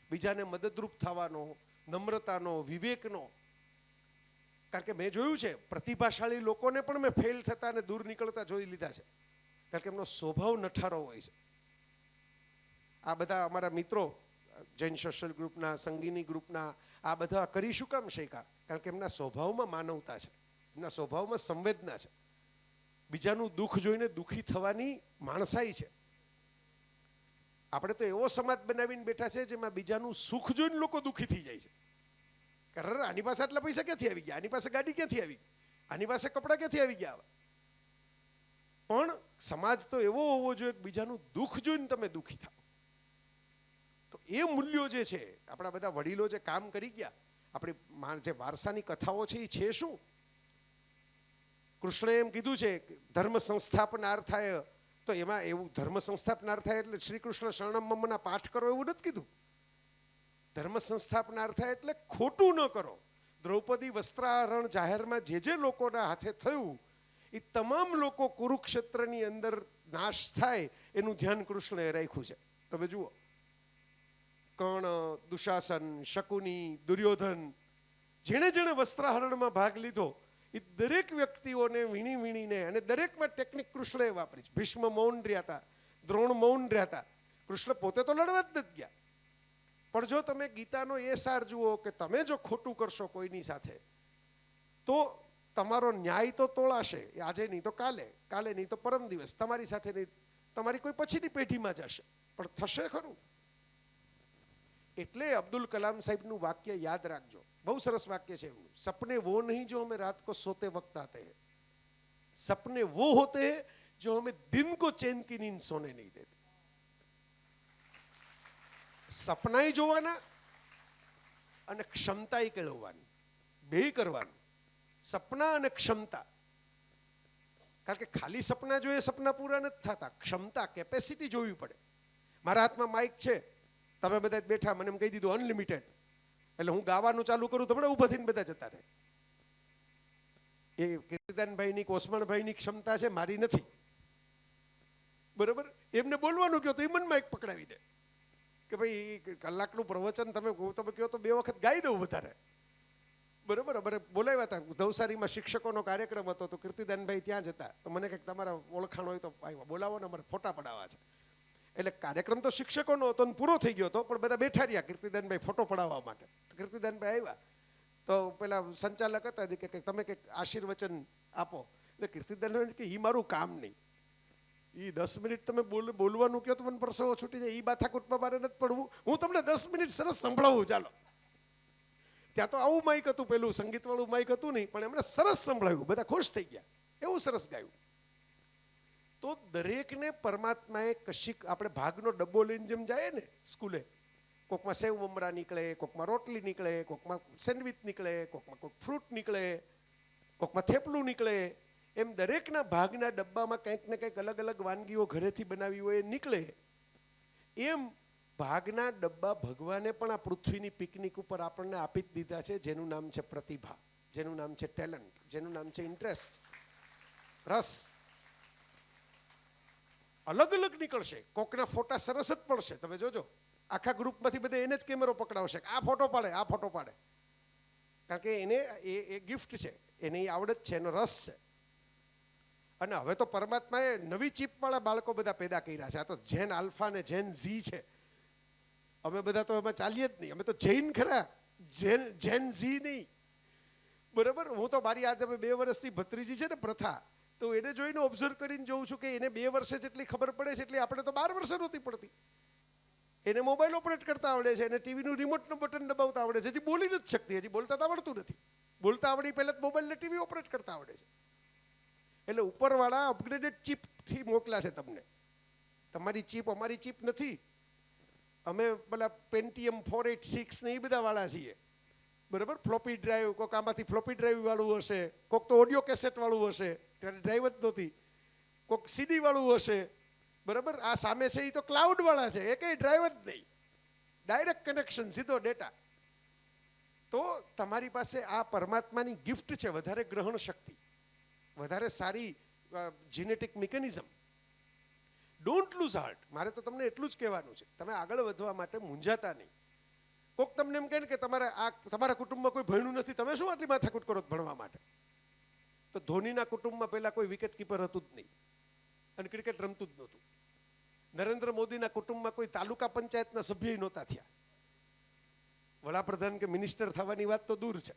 Speaker 2: બીજાને મદદરૂપ થવાનો, નમ્રતાનો, વિવેકનો. કારણ કે મેં જોયું છે પ્રતિભાશાળી લોકોને પણ મેં ફેલ થતા અને દૂર નીકળતા જોઈ લીધા છે. કારણ કે એમનો સ્વભાવ નઠારો હોય છે. આ બધા અમારા મિત્રો જૈન સોશિયલ ગ્રુપના, સંગીની ગ્રુપના, આ બધા કરી શું કામ શીખ્યા? કારણ કે એમના સ્વભાવમાં માનવતા છે, એમના સ્વભાવમાં સંવેદના છે, બીજાનું દુઃખ જોઈને દુઃખી થવાની માણસાઈ છે. આપણે તો એવો સમાજ બનાવીને બેઠા છે જેમાં બીજાનું સુખ જોઈને લોકો દુઃખી થઈ જાય છે. કારણ આની પાસે આટલા પૈસા ક્યાંથી આવી ગયા, આની પાસે ગાડી ક્યાંથી આવી, આની પાસે કપડાં ક્યાંથી આવી ગયા. પણ સમાજ તો એવો હોવો જોઈએ કે બીજાનું દુઃખ જોઈને તમે દુઃખી થાઓ. તો એ મૂલ્યો જે છે, આપણા બધા વડીલો જે કામ કરી ગયા, આપણી જે વારસાની કથાઓ છે એ છે શું? કૃષ્ણએ એમ કીધું છે ધર્મ સંસ્થાપનાર્થાય, તો એમાં એવું ધર્મ સંસ્થાપનાર્થાય એટલે શ્રી કૃષ્ણ શરણમ મમના પાઠ કરો એવું નથી કીધું. ધર્મ સંસ્થાપનાર્થાય એટલે ખોટું ન કરો. દ્રૌપદી વસ્ત્રાહરણ જાહેરમાં જે લોકોના હાથે થયું એ તમામ લોકો કુરુક્ષેત્રની અંદર નાશ થાય એનું ધ્યાન કૃષ્ણએ રાખ્યું છે. તમે જુઓ, કર્ણ, દુશાસન, શકુની, દુર્યોધન, જેણે જેણે વસ્ત્રાહરણમાં ભાગ લીધો એ દરેક વ્યક્તિઓને વીણી વીણીને, અને દરેકમાં ટેકનિક કૃષ્ણએ વાપરી છે. ભીષ્મ મૌન રહ્યા હતા, દ્રોણ મૌન રહ્યા હતા. કૃષ્ણ પોતે તો લડવા જ નથી ગયા. પણ જો તમે ગીતાનો એ સાર જુઓ કે તમે જો ખોટું કરશો કોઈની સાથે તો તમારો ન્યાય તો તોળાશે, આજે નહીં તો કાલે, કાલે નહીં તો પરમ દિવસ, તમારી સાથે નહીં, તમારી કોઈ પછીની પેઢીમાં જશે, પણ થશે ખરું. એટલે અબ્દુલ કલામ સાહેબનું વાક્ય યાદ રાખજો, બહુ સરસ વાક્ય છે એમનું. સપને વો નહીં જો હमें रात को सोते वक्त आते हैं, सपने वो होते हैं जो हमें दिन को चैन की नींद सोने नहीं देते. સપનાય જોવાના અને ક્ષમતાય કેળવવાની, બે કરવાનું. સપના અને ક્ષમતા, કારણ કે ખાલી સપના જોઈએ સપના પૂરા નથી થતા. ક્ષમતા, કેપેસિટી જોવી પડે. મારા હાથમાં માઇક છે, તમે બધા બેઠા, મને એમ કહી દીધું અનલિમિટેડ, એટલે હું ગાવાનું ચાલુ કરું તો ઊભા થઈને બધા જતા રહે. એ કીર્તિદાનભાઈની, કોસમણભાઈની ક્ષમતા છે, મારી નથી. બરાબર? એમને બોલવાનું કહો તો એ મન માઇક પકડાવી દે કે ભાઈ કલાકનું પ્રવચન તમે કહો તો 2 વખત ગાઈ દઉં વધારે. બરાબર? અમારે બોલાવ્યા હતા નવસારીમાં, શિક્ષકોનો કાર્યક્રમ હતો, તો કીર્તિદાનભાઈ ત્યાં જતા, તો મને કંઈક તમારા ઓળખાણ હોય તો આવ્યા, બોલાવો ને, અમારે ફોટા પડાવવા છે. એટલે કાર્યક્રમ તો શિક્ષકોનો હતો ને પૂરો થઈ ગયો હતો, પણ બધા બેઠા રહ્યા કીર્તિદાનભાઈ ફોટો પડાવવા માટે. કીર્તિદાનભાઈ આવ્યા તો પેલા સંચાલક હતા કે તમે કંઈક આશીર્વચન આપો. એટલે કીર્તિદાનભાઈ કે એ મારું કામ નહીં, એ 10 મિનિટ તમે બોલવાનું કહો તો મને પરસેવો છૂટી જાય, એ માથાકૂટમાં મારે નથી પડવું, હું તમને 10 મિનિટ સરસ સંભળાવું. ચાલો. ત્યાં તો આવું માઇક હતું, પેલું સંગીતવાળું માઇક હતું નહીં, પણ એમણે સરસ સંભળાવ્યું, બધા ખુશ થઈ ગયા, એવું સરસ ગાયું. તો દરેકને પરમાત્માએ કશીક, આપણે ભાગનો ડબ્બો લઈને જેમ જાય ને સ્કૂલે, કોકમાં સેવ મમરા નીકળે, કોકમાં રોટલી નીકળે, કોકમાં સેન્ડવિચ નીકળે, કોકમાં કોઈક ફ્રૂટ નીકળે, કોકમાં થેપલું નીકળે, એમ દરેકના ભાગના ડબ્બામાં કંઈક ને કંઈક અલગ અલગ વાનગીઓ ઘરેથી બનાવી હોય એ નીકળે. એમ ભાગના ડબ્બા ભગવાને પણ આ પૃથ્વીની પિકનિક ઉપર આપણને આપી જ દીધા છે, જેનું નામ છે પ્રતિભા, જેનું નામ છે ટેલેન્ટ, જેનું નામ છે ઇન્ટરેસ્ટ, રસ. અલગ અલગ નીકળશે. કોકના ફોટા સરસ જ પડશે, તમે જોજો. આખા ગ્રુપમાંથી બધા એને જ કેમેરો પકડાવશે, આ ફોટો પાડે, આ ફોટો પાડે, કારણ કે એને એ ગિફ્ટ છે, એને એ આવડત છે, એનો રસ છે. અને હવે તો પરમાત્માએ નવી ચીપવાળા બાળકો બધા પેદા કર્યા છે. આ તો જેન આલ્ફા ને જેન ઝી છે. અમે બધા તો એમાં ચાલીએ જ નહીં, અમે તો જૈન ખરા, જેન ઝી નહીં. બરાબર? હું તો મારી આ 2 વર્ષથી ભત્રીજી છે ને પ્રથા, તો એને જોઈને ઓબ્ઝર્વ કરીને જોઉં છું કે એને 2 વર્ષે જેટલી ખબર પડે છે એટલી આપણે તો 12 વર્ષે નહોતી પડતી. એને મોબાઈલ ઓપરેટ કરતા આવડે છે, એને ટીવીનું રિમોટનું બટન દબાવતા આવડે છે, હજી બોલી નથી શકતી, હજી બોલતા તો આવડતું નથી. બોલતા આવડી પહેલાં મોબાઈલ ને ટીવી ઓપરેટ કરતા આવડે છે. એટલે ઉપરવાળા અપગ્રેડેડ ચીપથી મોકલ્યા છે તમને. તમારી ચીપ અમારી ચીપ નથી. અમે પેલા પેન્ટિયમ 486 ને એ બધા વાળા છીએ. બરાબર? ફ્લોપી ડ્રાઈવ, કોઈક આમાંથી ફ્લોપી ડ્રાઈવ વાળું હશે, કોઈક તો ઓડિયો કેસેટ વાળું હશે, ત્યારે ડ્રાઈવ જ નહોતી, કોઈક સીડી વાળું હશે. બરાબર? આ સામે છે એ તો ક્લાઉડ વાળા છે, એ કંઈ ડ્રાઈવ જ નહીં, ડાયરેક્ટ કનેક્શન, સીધો ડેટા. તો તમારી પાસે આ પરમાત્માની ગિફ્ટ છે, વધારે ગ્રહણ શક્તિ, વધારે સારી genetic mechanism. Don't lose heart. મારે તો તમને એટલું જ કહેવાનું છે, તમે આગળ વધવા માટે મૂંઝાતા નહીં. કોક તમને એમ કહે ને કે તમારા કુટુંબમાં કોઈ ભણ્યું નથી, તમે શું આટલી માથાકૂટ કરો ભણવા માટે? તો ધોનીના કુટુંબમાં પહેલા કોઈ વિકેટ કીપર હતું જ નહીં અને ક્રિકેટ રમતું જ નહોતું. નરેન્દ્ર મોદીના કુટુંબમાં કોઈ તાલુકા પંચાયતના સભ્ય નહોતા થયા. વડાપ્રધાન કે મિનિસ્ટર થવાની વાત તો દૂર છે.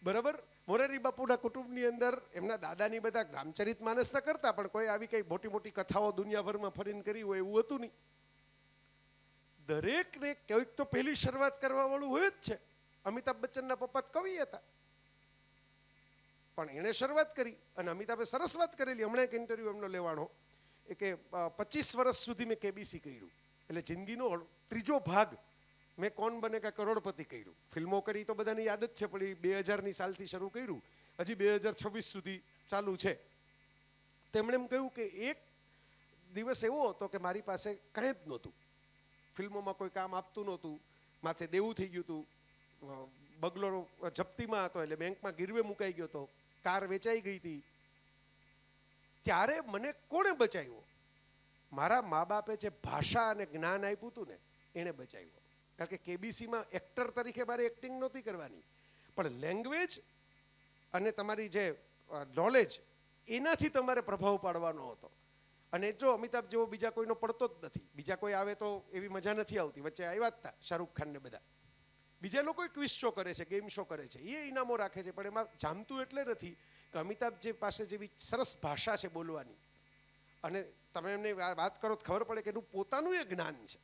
Speaker 2: બરાબર? મોરારી બાપુના કુટુંબની અંદર એમના દાદાની બધા રામચરિત માનસના કરતા, પણ કોઈ આવી કઈ મોટી મોટી કથાઓ દુનિયાભરમાં ફરીને કરી હોય એવું હતું નહીં. દરેકને કોઈક તો પહેલી શરૂઆત કરવા વાળું હોય જ છે. અમિતાભ બચ્ચનના પપ્પા કવિ હતા, પણ એણે શરૂઆત કરી અને અમિતાભે સરસ વાત કરેલી. હમણાં એક ઇન્ટરવ્યુ એમનો લેવાનો, એ કે 25 વર્ષ સુધી મેં કેબીસી કર્યું, એટલે જિંદગીનો 3જો ભાગ મેં કોણ બનેગા કરોડપતિ કર્યું. ફિલ્મો કરી તો બધાની યાદ જ છે, પણ એ 2000ની સાલથી શરૂ કર્યું, હજી 2026 સુધી ચાલુ છે. તેમણે એમ કહ્યું કે એક દિવસ એવો હતો કે મારી પાસે કંઈ જ નહોતું, ફિલ્મોમાં કોઈ કામ આપતું નહોતું, માથે દેવું થઈ ગયું હતું, બગલો જપ્તીમાં હતો એટલે બેંકમાં ગીરવે મુકાઈ ગયો હતો, કાર વેચાઈ ગઈ હતી. ત્યારે મને કોણે બચાવ્યો? મારા મા બાપે જે ભાષા અને જ્ઞાન આપ્યું હતું ને, એણે બચાવ્યો. કારણ કે કેબીસીમાં એક્ટર તરીકે મારે એક્ટિંગ નહોતી કરવાની, પણ લેંગ્વેજ અને તમારી જે નોલેજ એનાથી તમારે પ્રભાવ પાડવાનો હતો. અને જો અમિતાભ જેવો બીજા કોઈનો પડતો જ નથી. બીજા કોઈ આવે તો એવી મજા નથી આવતી. વચ્ચે આવ્યા જ હતા શાહરૂખ ખાન ને બધા. બીજા લોકો ક્વિઝ શો કરે છે, ગેમ શો કરે છે, એ ઇનામો રાખે છે, પણ એમાં જામતું એટલે નથી કે અમિતાભ જે પાસે જેવી સરસ ભાષા છે બોલવાની, અને તમે એમને વાત કરો તો ખબર પડે કે એનું પોતાનું એ જ્ઞાન છે.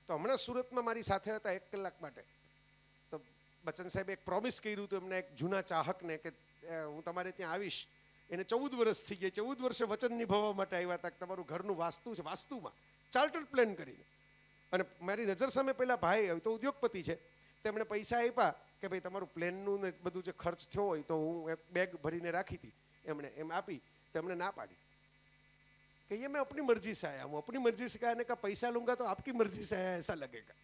Speaker 2: તો હમણાં સુરતમાં મારી સાથે હતા 1 કલાક માટે, તો બચ્ચન સાહેબે એક પ્રોમિસ કર્યું હતું એમને એક જૂના ચાહકને કે હું તમારે ત્યાં આવીશ. એને 14 વર્ષ થઈ ગયા, 14 વર્ષે વચન નિભાવવા માટે આવ્યા હતા કે તમારું ઘરનું વાસ્તુ છે, વાસ્તુમાં ચાર્ટર્ડ પ્લાન કરીને. અને મારી નજર સામે પેલા ભાઈ તો ઉદ્યોગપતિ છે, તેમણે પૈસા આપ્યા કે ભાઈ તમારું પ્લેનનું ને બધું જે ખર્ચ થયો હોય તો હું એક બેગ ભરીને રાખી હતી, એમણે એમ આપી. તેમણે ના પાડી कि ये मैं अपनी मर्जी से आया हूँ, अपनी मर्जी से आने का पैसा लूंगा तो आपकी मर्जी से आया ऐसा लगेगा.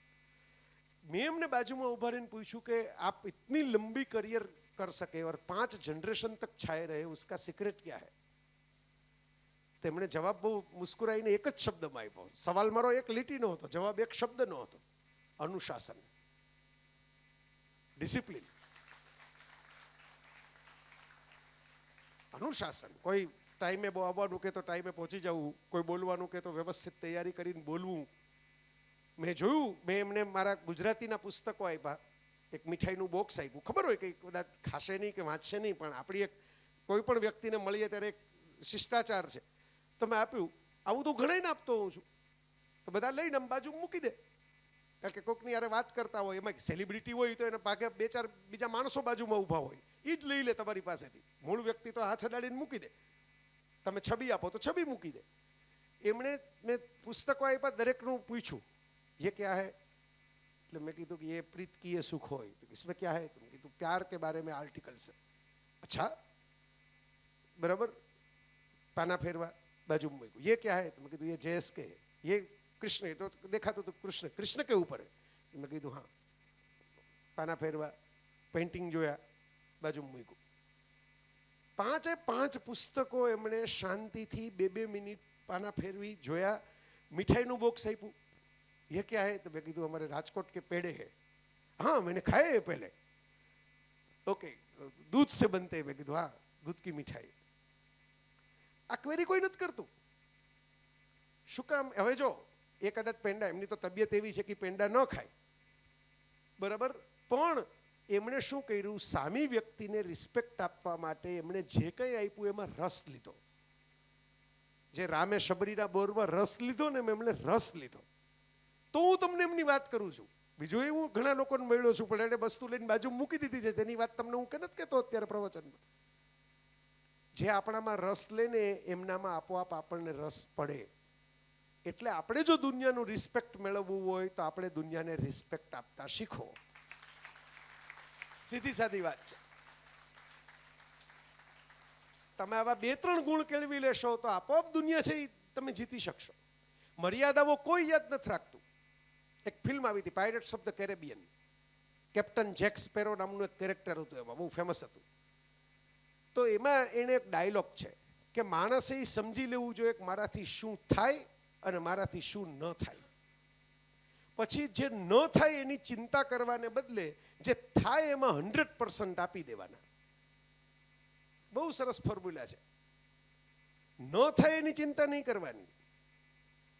Speaker 2: मैं हमने बाजू में उभा रहीने पूछूं कि आप इतनी लंबी करियर कर सके और 5 जनरेशन तक छाए रहे, उसका सीक्रेट क्या है? તેમણે જવાબ બહુ મુસ્કુરાઈને એક જ શબ્દમાં આપ્યો. સવાલ મારો એક લીટીનો હતો, જવાબ એક શબ્દનો હતો, અનુશાસન, ડિસિપ્લિન. અનુશાસન. કોઈ ટાઈમે આવવાનું કે તો ટાઈમે પહોંચી જવું, કોઈ બોલવાનું કે તો વ્યવસ્થિત તૈયારી કરીને બોલવું. મેં જોયું, મેં એમને મારા ગુજરાતીના પુસ્તકો આપ્યા, એક મીઠાઈનું બોક્સ આપ્યું. ખબર હોય કે કદાચ ખાશે નહીં કે વાંચશે નહીં, પણ આપણી એક કોઈ પણ વ્યક્તિને મળીએ ત્યારે એક શિષ્ટાચાર છે, તો મેં આપ્યું. આવું તો ઘણાને આપતો હોઉં છું, તો બધા લઈને આમ બાજુ મૂકી દે. કારણ કે કોઈકની યારે વાત કરતા હોય, એમાં સેલિબ્રિટી હોય તો એને ભાગે 2-4 બીજા માણસો બાજુમાં ઊભા હોય, એ જ લઈ લે તમારી પાસેથી. મૂળ વ્યક્તિ તો હાથ અડાડીને મૂકી દે. તમે છબી આપો તો છબી મૂકી દે. એમણે મેં પુસ્તકો આપ્યા, દરેકનું પૂછ્યું ये क्या है? એટલે મેં કીધું કે ये प्रीत की ये सुख હોય. तो इसमें क्या है? तुम કીધું प्यार के बारे में आर्टिकल्स है. अच्छा बराबर. पाना फेरवा बाजू में મૂક્યું. ये क्या है? तो मैं કીધું ये JSK है. ये कृष्ण है. तो देखा तो कृष्ण, कृष्ण के ऊपर है. तो मैं કીધું हाँ. पाना फेरवा, पेंटिंग જોયા, બાજુ में મૂક્યું. 5 પુસ્તકો એમણે શાંતિથી 2 મિનિટ પાના ફેરવી જોયા. મીઠાઈનું બોક્સ આપ્યું. ये क्या है? तो मैं કીધું हमारे राजकोट के पेड़े हैं. हाँ मैंने खाए हैं पहले. ओके दूध से बनते हैं. मैं કીધું हाँ दूध की मिठाई. આ ક્વેરી કોઈ નથી કરતું. શું કામ? હવે જો એ કદાચ પેંડા, એમની તો તબિયત એવી છે કે પેંડા ન ખાય, બરાબર, પણ એમણે શું કર્યું? સામી વ્યક્તિને રિસ્પેક્ટ આપવા માટે એમણે જે કંઈ આપ્યું એમાં રસ લીધો. જે રામે શબરીના બોરમાં રસ લીધો ને, એમણે રસ લીધો. તો હું તમને એમની વાત કરું છું. બીજું હું ઘણા લોકોને મળ્યો છું, પણ એને વસ્તુ લઈને બાજુ મૂકી દીધી છે, તેની વાત તમને હું નથી કહેતો અત્યારે પ્રવચનમાં. જે આપણામાં રસ લે ને એમનામાં આપોઆપ આપણને રસ પડે. એટલે આપણે જો દુનિયાનું રિસ્પેક્ટ મેળવવું હોય તો આપણે દુનિયાને રિસ્પેક્ટ આપતા શીખો. સીધી સાદી વાત છે. તમે આવા 2-3 ગુણ કેળવી લેશો તો આપોઆપ દુનિયા છે એ તમે જીતી શકશો. મર્યાદાઓ કોઈ યાદ નથી રાખતું. એક ફિલ્મ આવી હતી, pirates of the Caribbean. Captain Jack sparrow નામનું એક કેરેક્ટર હતું, એમાં બહુ ફેમસ હતું. તો એમાં એને એક ડાયલોગ છે કે માણસે એ સમજી લેવું જોઈએ કે મારાથી શું થાય અને મારાથી શું ન થાય. પછી જે ન થાય એની ચિંતા કરવાને બદલે જે થાય એમાં 100% આપી દેવાના. બહુ સરસ ફોર્મ્યુલા છે. ન થાય એની ચિંતા નહીં કરવાની,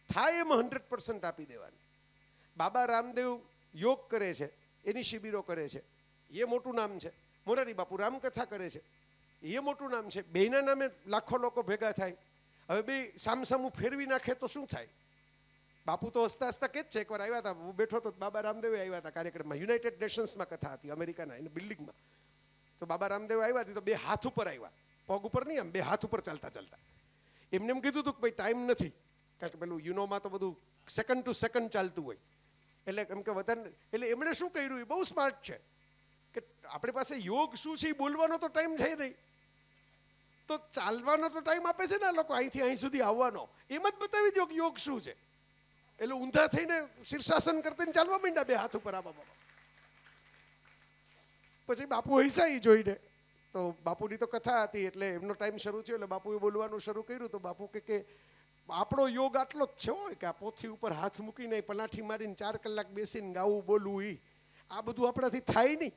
Speaker 2: થાય એમાં 100% આપી દેવાની. બાબા રામદેવ યોગ કરે છે, એની શિબિરો કરે છે, એ મોટું નામ છે. મોરારી બાપુ રામકથા કરે છે, એ મોટું નામ છે. બેના નામે લાખો લોકો ભેગા થાય. હવે બે સામસામું ફેરવી નાખે તો શું થાય? બાપુ તો હસતા હસતા કે જ છે. એકવાર આવ્યા હતા, હું બેઠો તો બાબા રામદેવ આવ્યા હતા કાર્યક્રમમાં. યુનાઇટેડ નેશન્સમાં કથા હતી અમેરિકાના, એની બિલ્ડિંગમાં. તો બાબા રામદેવ આવ્યા હતી તો 2 હાથ ઉપર આવ્યા, પગ ઉપર નહીં, આમ 2 હાથ ઉપર ચાલતા ચાલતા. એમને એમ કીધું હતું કે ભાઈ ટાઈમ નથી, કારણ કે પેલું યુનોમાં તો બધું સેકન્ડ ટુ સેકન્ડ ચાલતું હોય, એટલે એમ કે વધારે. એટલે એમણે શું કર્યું, એ બહુ સ્માર્ટ છે કે આપણી પાસે યોગ શું છે એ બોલવાનો તો ટાઈમ છે નહીં, તો ચાલવાનો તો ટાઈમ આપે છે ને આ લોકો, અહીંથી અહીં સુધી આવવાનો. એમ જ બતાવી દો કે યોગ શું છે. એટલે ઊંધા થઈને શીર્ષાસન કરતા ચાલવા માંડ્યા 2 હાથ ઉપર. આવા પછી બાપુ હૈસા એ જોઈને. તો બાપુની તો કથા હતી એટલે એમનો ટાઈમ શરૂ થયો એટલે બાપુએ બોલવાનું શરૂ કર્યું. તો બાપુ કે આપણો યોગ આટલો જ છે હોય કે આ પોથી ઉપર હાથ મૂકીને પલાઠી મારીને 4 કલાક બેસીને ગાવું બોલવું એ આ બધું આપણાથી થાય નહીં.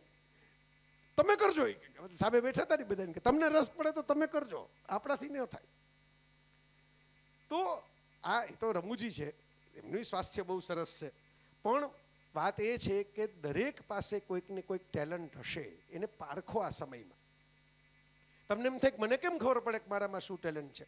Speaker 2: તમે કરજો એ સામે બેઠા હતા ને બધાને કે તમને રસ પડે તો તમે કરજો, આપણાથી ન થાય. તો આ એ તો રમૂજી છે, એમનું સ્વાસ્થ્ય બહુ સરસ છે, પણ વાત એ છે કે દરેક પાસે કોઈક ને કોઈક ટેલેન્ટ હશે, એને પારખો આ સમયમાં. તમને એમ થાય કે મને કેમ ખબર પડે કે મારામાં શું ટેલેન્ટ છે?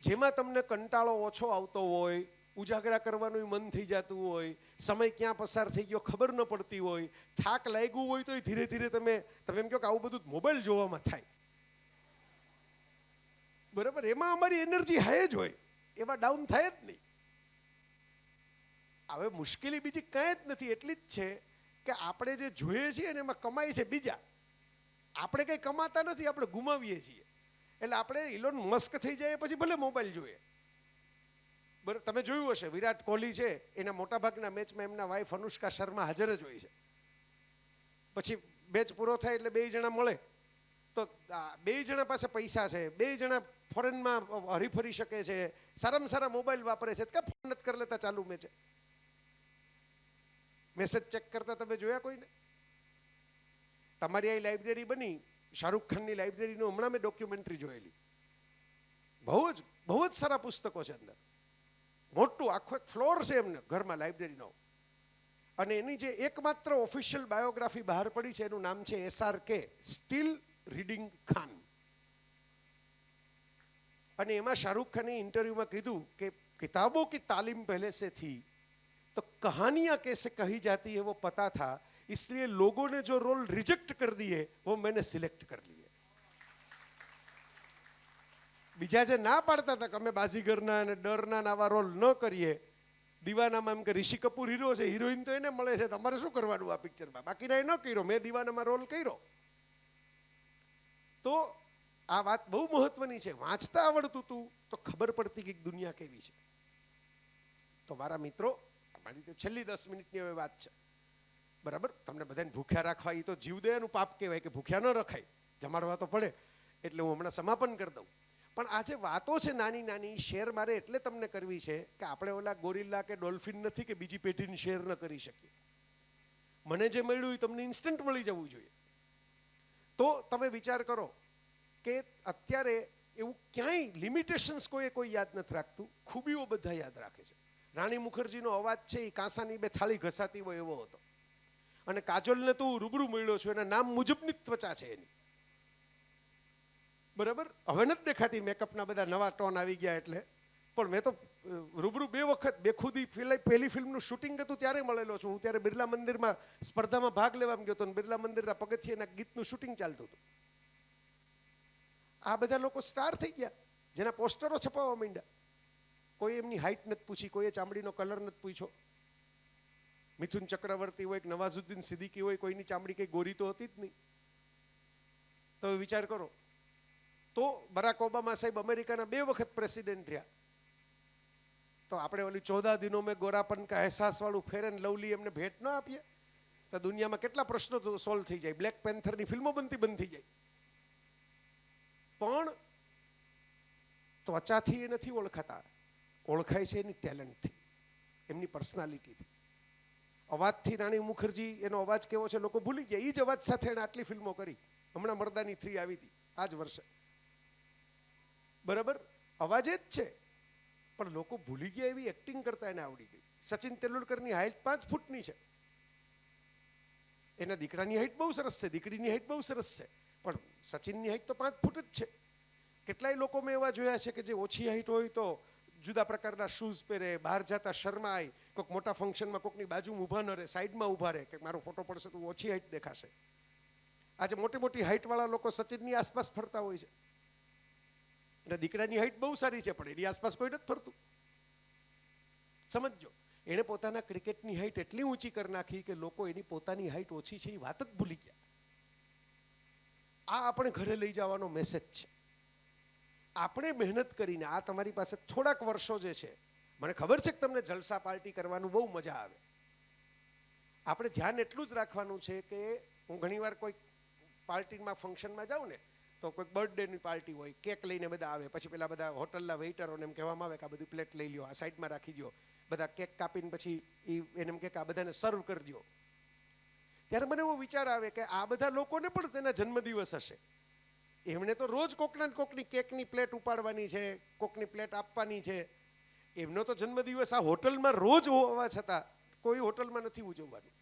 Speaker 2: જેમાં તમને કંટાળો ઓછો આવતો હોય, ઉજાગરા કરવાનું મન થઈ જતું હોય, સમય ક્યાં પસાર થઈ ગયો ખબર ન પડતી હોય, થાક લાગ્યું હોય તો ધીરે ધીરે તમે એમ કહો કે આવું બધું મોબાઈલ જોવામાં થાય, બરાબર? એમાં અમારી એનર્જી હાઈ જ હોય, એમાં ડાઉન થાય જ નહીં. હવે મુશ્કેલી બીજી કંઈ જ નથી, એટલી જ છે કે આપણે જે જોઈએ છીએ ને એમાં કમાઈ છે બીજા, આપણે કંઈ કમાતા નથી, આપણે ગુમાવીએ છીએ. એટલે આપણે ઇલોન મસ્ક થઈ જાય પછી ભલે મોબાઈલ જોઈએ. બરાબર, તમે જોયું હશે વિરાટ કોહલી છે એના મોટાભાગના મેચમાં એમના વાઈફ અનુષ્કા શર્મા હાજર જ હોય છે. પછી મેચ પૂરો થાય એટલે 2 જણા મળે તો 2 જણા પાસે પૈસા છે, 2 જણા ફોરેનમાં હરીફરી શકે છે, સારામાં સારા મોબાઈલ વાપરે છે, કે ફોન નથી કરી લેતા ચાલુ મેચે? મેસેજ ચેક કરતા તમે જોયા કોઈને? તમારી આ લાઇબ્રેરી બની, શાહરૂખ ખાનની લાઇબ્રેરીનું હમણાં મેં ડોક્યુમેન્ટરી જોયેલી, બહુ જ સારા પુસ્તકો છે અંદર, મોટું આખો એક ફ્લોર છે એમને ઘરમાં લાઇબ્રેરીનો. અને એની જે એકમાત્ર ઓફિશિયલ બાયોગ્રાફી બહાર પડી છે એનું નામ છે SRK, સ્ટીલ રીડિંગ ખાન. અને એમાં શાહરૂખ ખાને ઇન્ટરવ્યુમાં કીધું કે કિતાબો કી તાલીમ પહેલે સે થી तो कहानियां कैसे कही जाती है वो पता था, इसलिए लोगों ने जो रोल रिजेक्ट कर दिए वो मैंने सिलेक्ट कर लिए. બીજા જે ના પાડતા હતા કે અમે બાજીગરના અને ડરના આવા રોલ ન કરીએ, દીવાનામાં એમ કે ઋષિ કપૂર હીરો છે, હિરોઈન તો એને મળે છે, તમારે શું કરવાનું આ પિક્ચરમાં? બાકીના એ ન કર્યો, મેં દીવાનામાં રોલ કર્યો. તો આ વાત બહુ મહત્વની છે. વાંચતા આવડતું હતું તો ખબર પડતી કે દુનિયા કેવી છે. તો મારા મિત્રો, મારી તો છેલ્લી 10 મિનિટની હવે વાત છે, બરાબર? તમને બધાને ભૂખ્યા રાખવા એ તો જીવદયાનું પાપ કહેવાય કે ભૂખ્યા ન રખાય, જમાડવા તો પડે. એટલે હું હમણાં સમાપન કરી દઉં. પણ આ જે વાતો છે નાની નાની, શેર મારે એટલે તમને કરવી છે કે આપણે ઓલા ગોરિલ્લા કે ડોલ્ફિન નથી કે બીજી પેઢીની શેર ન કરી શકીએ. મને જે મળ્યું એ તમને ઇન્સ્ટન્ટ મળી જવું જોઈએ. તો તમે વિચાર કરો કે અત્યારે એવું ક્યાંય લિમિટેશન્સ કોઈ યાદ નથી રાખતું, ખૂબીઓ બધા યાદ રાખે છે. રાણી મુખર્જીનો અવાજ છે એ કાંસાની 2 થાળી ઘસાતી હોય એવો હતો. અને કાજોલને તો હું રૂબરૂ મળ્યો છું, એના નામ મુજબની જ ત્વચા છે એની, બરાબર? હવે નથી દેખાતી, મેકઅપના બધા નવા ટોન આવી ગયા એટલે. પણ મેં તો રૂબરૂ 2 વખત બેખુદી પહેલી ફિલ્મનું શૂટિંગ હતું ત્યારે મળેલો છું. હું ત્યારે બિરલા મંદિરમાં સ્પર્ધામાં ભાગ લેવા ગયો હતો, બિરલા મંદિરના પગથિયાના ગીતનું શૂટિંગ ચાલતું હતું. આ બધા લોકો સ્ટાર થઈ ગયા, જેના પોસ્ટરો છપાવવા માંડ્યા. કોઈ એમની હાઇટ નથી પૂછી, કોઈએ ચામડીનો કલર નથી પૂછ્યો. મિથુન ચક્રવર્તી હોય કે નવાઝુદ્દીન સિદ્દીકી હોય, કોઈની ચામડી કઈ ગોરી તો હતી જ નહીં. તો વિચાર કરો. તો બરાક ઓબામા સાહેબ અમેરિકાના 2 વખત પ્રેસિડેન્ટ રહ્યા. તો આપણે ઓલી 14 દિનો મેં ગોરાપન કા અહેસાસ વાળું ફેર એન્ડ લવલી એમને ભેટ ન આપીએ તો દુનિયામાં કેટલા પ્રશ્નો સોલ્વ થઈ જાય. બ્લેક પેન્થરની ફિલ્મો બનતી બંધ થઈ જાય. પણ ત્વચાથી એ નથી ઓળખાતા, ઓળખાય છે એની ટેલેન્ટથી, એમની પર્સનાલિટીથી. અવાજથી રાણી મુખર્જી, એનો અવાજ કેવો છે લોકો ભૂલી ગયા. એ જ અવાજ સાથે એણે આટલી ફિલ્મો કરી. હમણાં મર્દાની 3 આવી હતી આ જ વર્ષે, બરાબર? અવાજ જ છે પણ લોકો ભૂલી ગયા એવી એક્ટિંગ કરતા એને આવડી ગઈ. સચિન તેંડુલકરની હાઇટ 5 ફૂટની છે, એના દીકરાની હાઇટ બહુ સરસ છે, દીકરીની હાઇટ બહુ સરસ છે, પણ સચિનની હાઇટ તો 5 ફૂટ જ છે. કેટલાય લોકો મેં એવા જોયા છે કે જે ઓછી હાઇટ હોય તો જુદા પ્રકારના શૂઝ પહેરે, બહાર જતા શરમાય, કોઈક મોટા ફંક્શનમાં કોઈકની બાજુમાં ઊભા ન રહે, સાઈડમાં ઊભા રહે કે મારો ફોટો પડશે તો ઓછી હાઇટ દેખાશે. આજે મોટી મોટી હાઇટવાળા લોકો સચિનની આસપાસ ફરતા હોય છે. એટલે દીકરાની હાઇટ બહુ સારી છે પણ એની આસપાસ કોઈ નથી ફરતું. સમજો, એણે પોતાના ક્રિકેટની હાઇટ એટલી ઊંચી કરી નાખી કે લોકો એની પોતાની હાઇટ ઓછી છે એ વાત જ ભૂલી ગયા. આ આપણે ઘરે લઈ જવાનો મેસેજ છે. આપણે મહેનત કરીને, આ તમારી પાસે થોડાક વર્ષો જે છે, મને ખબર છે કે તમને જલસા પાર્ટી કરવાનું બહુ મજા આવે. આપણે ધ્યાન એટલું જ રાખવાનું છે કે હું ઘણીવાર કોઈ પાર્ટીમાં ફંક્શનમાં જાઉં ને તો કોઈક બર્થડેની પાર્ટી હોય, કેક લઈને બધા આવે, પછી પેલા બધા હોટલના વેઇટરોને એમ કહેવામાં આવે કે આ બધી પ્લેટ લઈ લ્યો, આ સાઈડમાં રાખી દો, બધા કેક કાપીને પછી એને એમ કે આ બધાને સર્વ કરી દો. ત્યારે મને એવો વિચાર આવે કે આ બધા લોકોને પણ તેના જન્મદિવસ હશે, એમણે તો રોજ કોકના કોકની કેકની પ્લેટ ઉપાડવાની છે, કોકની પ્લેટ આપવાની છે. એમનો તો જન્મદિવસ આ હોટલમાં રોજ હોવા છતાં કોઈ હોટલમાં નથી ઉજવવાનું.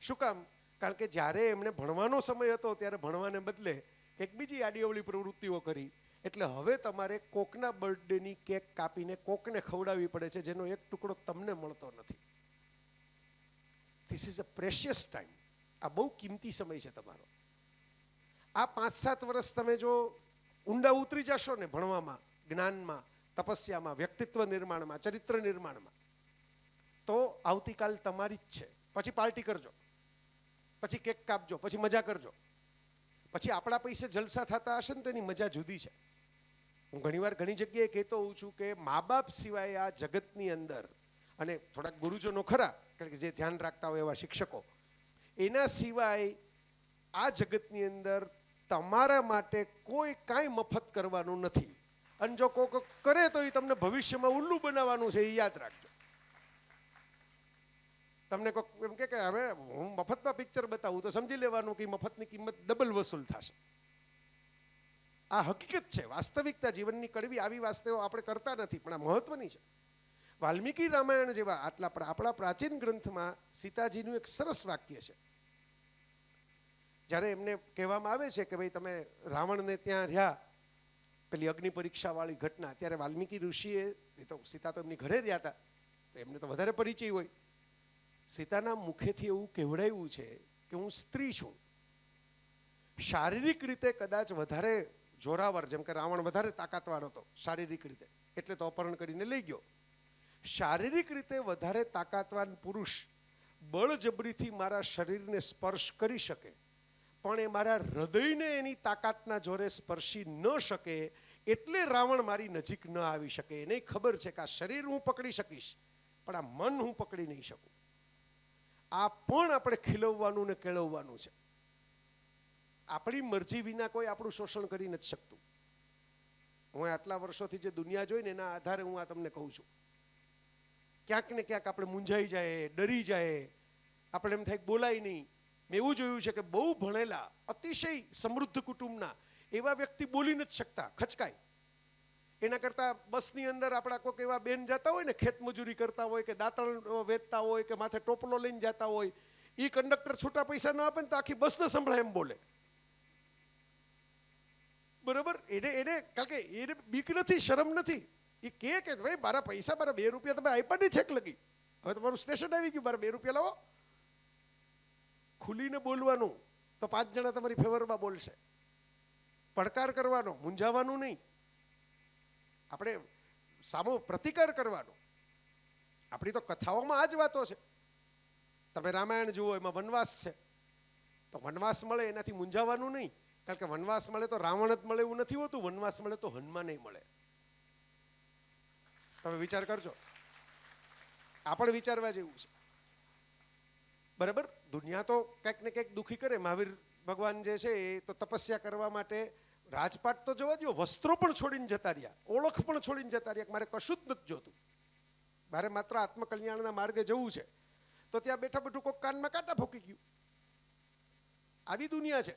Speaker 2: શું કામ? કારણ કે જ્યારે એમણે ભણવાનો સમય હતો ત્યારે ભણવાને બદલે એક બીજી આડીઅવળી પ્રવૃત્તિઓ કરી. એટલે હવે તમારે કોકના બર્થડેની કેક કાપીને કોકને ખવડાવવી પડે છે, જેનો એક ટુકડો તમને મળતો નથી. This is a precious time. આ બહુ કિંમતી સમય છે તમારો. આ 5-7 વર્ષ તમે જો ઊંડા ઉતરી જશો ને ભણવામાં, જ્ઞાનમાં, તપસ્યામાં, વ્યક્તિત્વ નિર્માણમાં, ચરિત્ર નિર્માણમાં, તો આવતીકાલ તમારી જ છે. પછી પાર્ટી કરજો, પછી કેક કાપજો, પછી મજા કરજો, પછી આપણા પૈસે જલસા થતા હશે ને તો એની મજા જુદી છે. હું ઘણીવાર ઘણી જગ્યાએ કહેતો હોઉં છું કે મા બાપ સિવાય આ જગતની અંદર, અને થોડાક ગુરુજનો ખરા કારણ કે જે ધ્યાન રાખતા હોય એવા શિક્ષકો, એના સિવાય આ જગતની અંદર તમારા માટે કોઈ કાંઈ મફત કરવાનું નથી. અને જો કોઈ કરે તો એ તમને ભવિષ્યમાં ઉલ્લુ બનાવવાનું છે, એ યાદ રાખજો. તમને કોઈ એમ કે હવે હું મફતમાં પિક્ચર બતાવું તો સમજી લેવાનું કે મફતની કિંમત ડબલ વસૂલ થશે. આ હકીકત છે, વાસ્તવિકતા, જીવનની કડવી આવી વાસ્તવો આપણે કરતા નથી, પણ આ મહત્વની છે. વાલ્મીકી રામાયણ જેવા આપણા પ્રાચીન ગ્રંથમાં સીતાજીનું એક સરસ વાક્ય છે. જ્યારે એમને કહેવામાં આવે છે કે ભાઈ તમે રાવણને ત્યાં રહ્યા, પેલી અગ્નિ પરીક્ષા વાળી ઘટના, ત્યારે વાલ્મીકી ઋષિએ, એ તો સીતા તો એમની ઘરે રહ્યા હતા, એમને તો વધારે પરિચય હોય, સીતાના મુખેથી એવું કહેવડાવ્યું છે કે હું સ્ત્રી છું, શારીરિક રીતે કદાચ વધારે જોરાવર, જેમ કે રાવણ વધારે તાકાતવાળો હતો શારીરિક રીતે, એટલે તો અપહરણ કરીને લઈ ગયો. શારીરિક રીતે વધારે તાકાતવાન પુરુષ બળજબરીથી મારા શરીરને સ્પર્શ કરી શકે, પણ એ મારા હૃદયને એની તાકાતના જોરે સ્પર્શી ન શકે, એટલે રાવણ મારી નજીક ન આવી શકે. એને ખબર છે કે આ શરીર હું પકડી શકીશ, પણ આ મન હું પકડી નહીં શકું. આ પણ આપણે ખીલવવાનું ને કેળવવાનું છે. આપણી મરજી વિના કોઈ આપણું શોષણ કરી નથી શકતું. હું આટલા વર્ષોથી જે દુનિયા જોઈને એના આધારે હું આ તમને કહું છું. ક્યાંક ને ક્યાંક આપણે મૂંઝાઈ જાય, ડરી જાય, આપણે એમ થાય કે બોલાય નહીં. મેં એવું જોયું છે કે બહુ ભણેલા, અતિશય સમૃદ્ધ કુટુંબના એવા વ્યક્તિ બોલી નથી શકતા, ખચકાય. એના કરતાં બસની અંદર આપણા કોઈક એવા બેન જતા હોય ને, ખેતમજૂરી કરતા હોય કે દાંતણ વેચતા હોય કે માથે ટોપલો લઈને જતા હોય, એ કંડક્ટર છૂટા પૈસા ન આપે ને તો આખી બસને સંભળાય એમ બોલે. બરોબર? એને કારણ કે એને બીક નથી, શરમ નથી. એ કે ભાઈ મારા પૈસા, મારા 2 રૂપિયા તમે આપ્યા નહીં છેક લગી, હવે તમારું સ્ટેશન આવી ગયું, મારા 2 રૂપિયા લાવો. ખુલીને બોલવાનું તો 5 જણા તમારી ફેવરમાં બોલશે. પડકાર કરવાનો, મૂંઝાવાનું નહીં. આપણે સામો પ્રતિકાર કરવાનો. આપણી તો કથાઓમાં આ જ વાતો છે. તમે રામાયણ જુઓ, એમાં વનવાસ છે, તો વનવાસ મળે એનાથી મૂંઝાવાનું નહીં. કારણ કે વનવાસ મળે તો રાવણ જ મળે એવું નથી હોતું, વનવાસ મળે તો હનુમાન નહીં મળે. તમે વિચાર કરજો, આ પણ વિચારવા જેવું છે. બરાબર? દુનિયા તો કંઈક ને કંઈક દુઃખી કરે. મહાવીર ભગવાન જે છે એ તો તપસ્યા કરવા માટે રાજપાટ તો જવા દો, વસ્ત્રો પણ છોડીને જતા રહ્યા, ઓળખ પણ છોડીને જતા રહ્યા. મારે કશું જ નથી જોતું, મારે માત્ર આત્મકલ્યાણના માર્ગે જવું છે. તો ત્યાં બેઠા બેઠું કોઈક કાનમાં કાંટા ફૂંકી ગયું. આવી દુનિયા છે.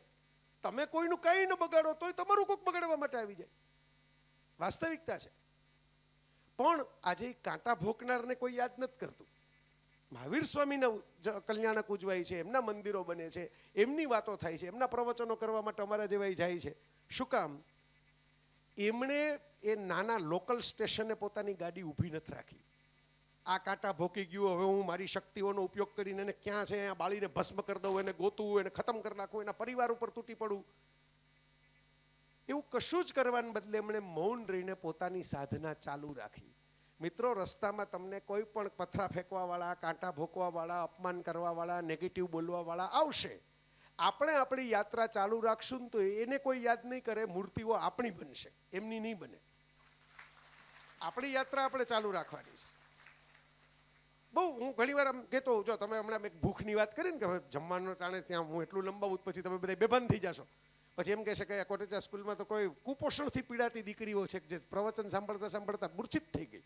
Speaker 2: તમે કોઈનું કંઈ ન બગાડો તોય તમારું કોઈક બગાડવા માટે આવી જાય. વાસ્તવિકતા છે. પણ આજે કાંટા ભોંકનારને કોઈ યાદ નથી કરતું. મહાવીર સ્વામીના કલ્યાણક ઉજવાય છે, એમના મંદિરો બને છે, એમની વાતો થાય છે, એમના પ્રવચનો કરવા માટે અમારા જેવા જાય છે. શું કામ? એમણે એ નાના લોકલ સ્ટેશને પોતાની ગાડી ઊભી નથી રાખી. આ કાંટા ભોંકી ગયું, હવે હું મારી શક્તિઓનો ઉપયોગ કરીને એને ક્યાં છે અહીંયા બાળીને ભસ્મ કરી દઉં, એને ગોતું, એને ખતમ કરી નાખું, એના પરિવાર ઉપર તૂટી પડું, એવું કશું જ કરવાને બદલે એમણે મૌન રહીને પોતાની સાધના ચાલુ રાખી. મિત્રો, રસ્તામાં તમને કોઈ પણ પથરા ફેંકવાવાળા, કાંટા ભોંકવાવાળા, અપમાન કરવાવાળા, નેગેટિવ બોલવાવાળા આવશે. આપણે આપણી યાત્રા ચાલુ રાખશું ને તો એને કોઈ યાદ નહીં કરે. મૂર્તિઓ આપણી બનશે, એમની નહીં બને. આપણી યાત્રા આપણે ચાલુ રાખવાની છે. બહુ હું ઘણી વાર આમ કહેતો, જો તમે હમણાં એક ભૂખની વાત કરી ને કે જમવાનું ટાણે ત્યાં હું એટલું લંબાવું પછી તમે બધા બેભાન થઈ જશો. પછી એમ કહે છે કે કોટેચા સ્કૂલમાં તો કોઈ કુપોષણથી પીડાતી દીકરીઓ છે જે પ્રવચન સાંભળતા સાંભળતા મૂર્છિત થઈ ગઈ.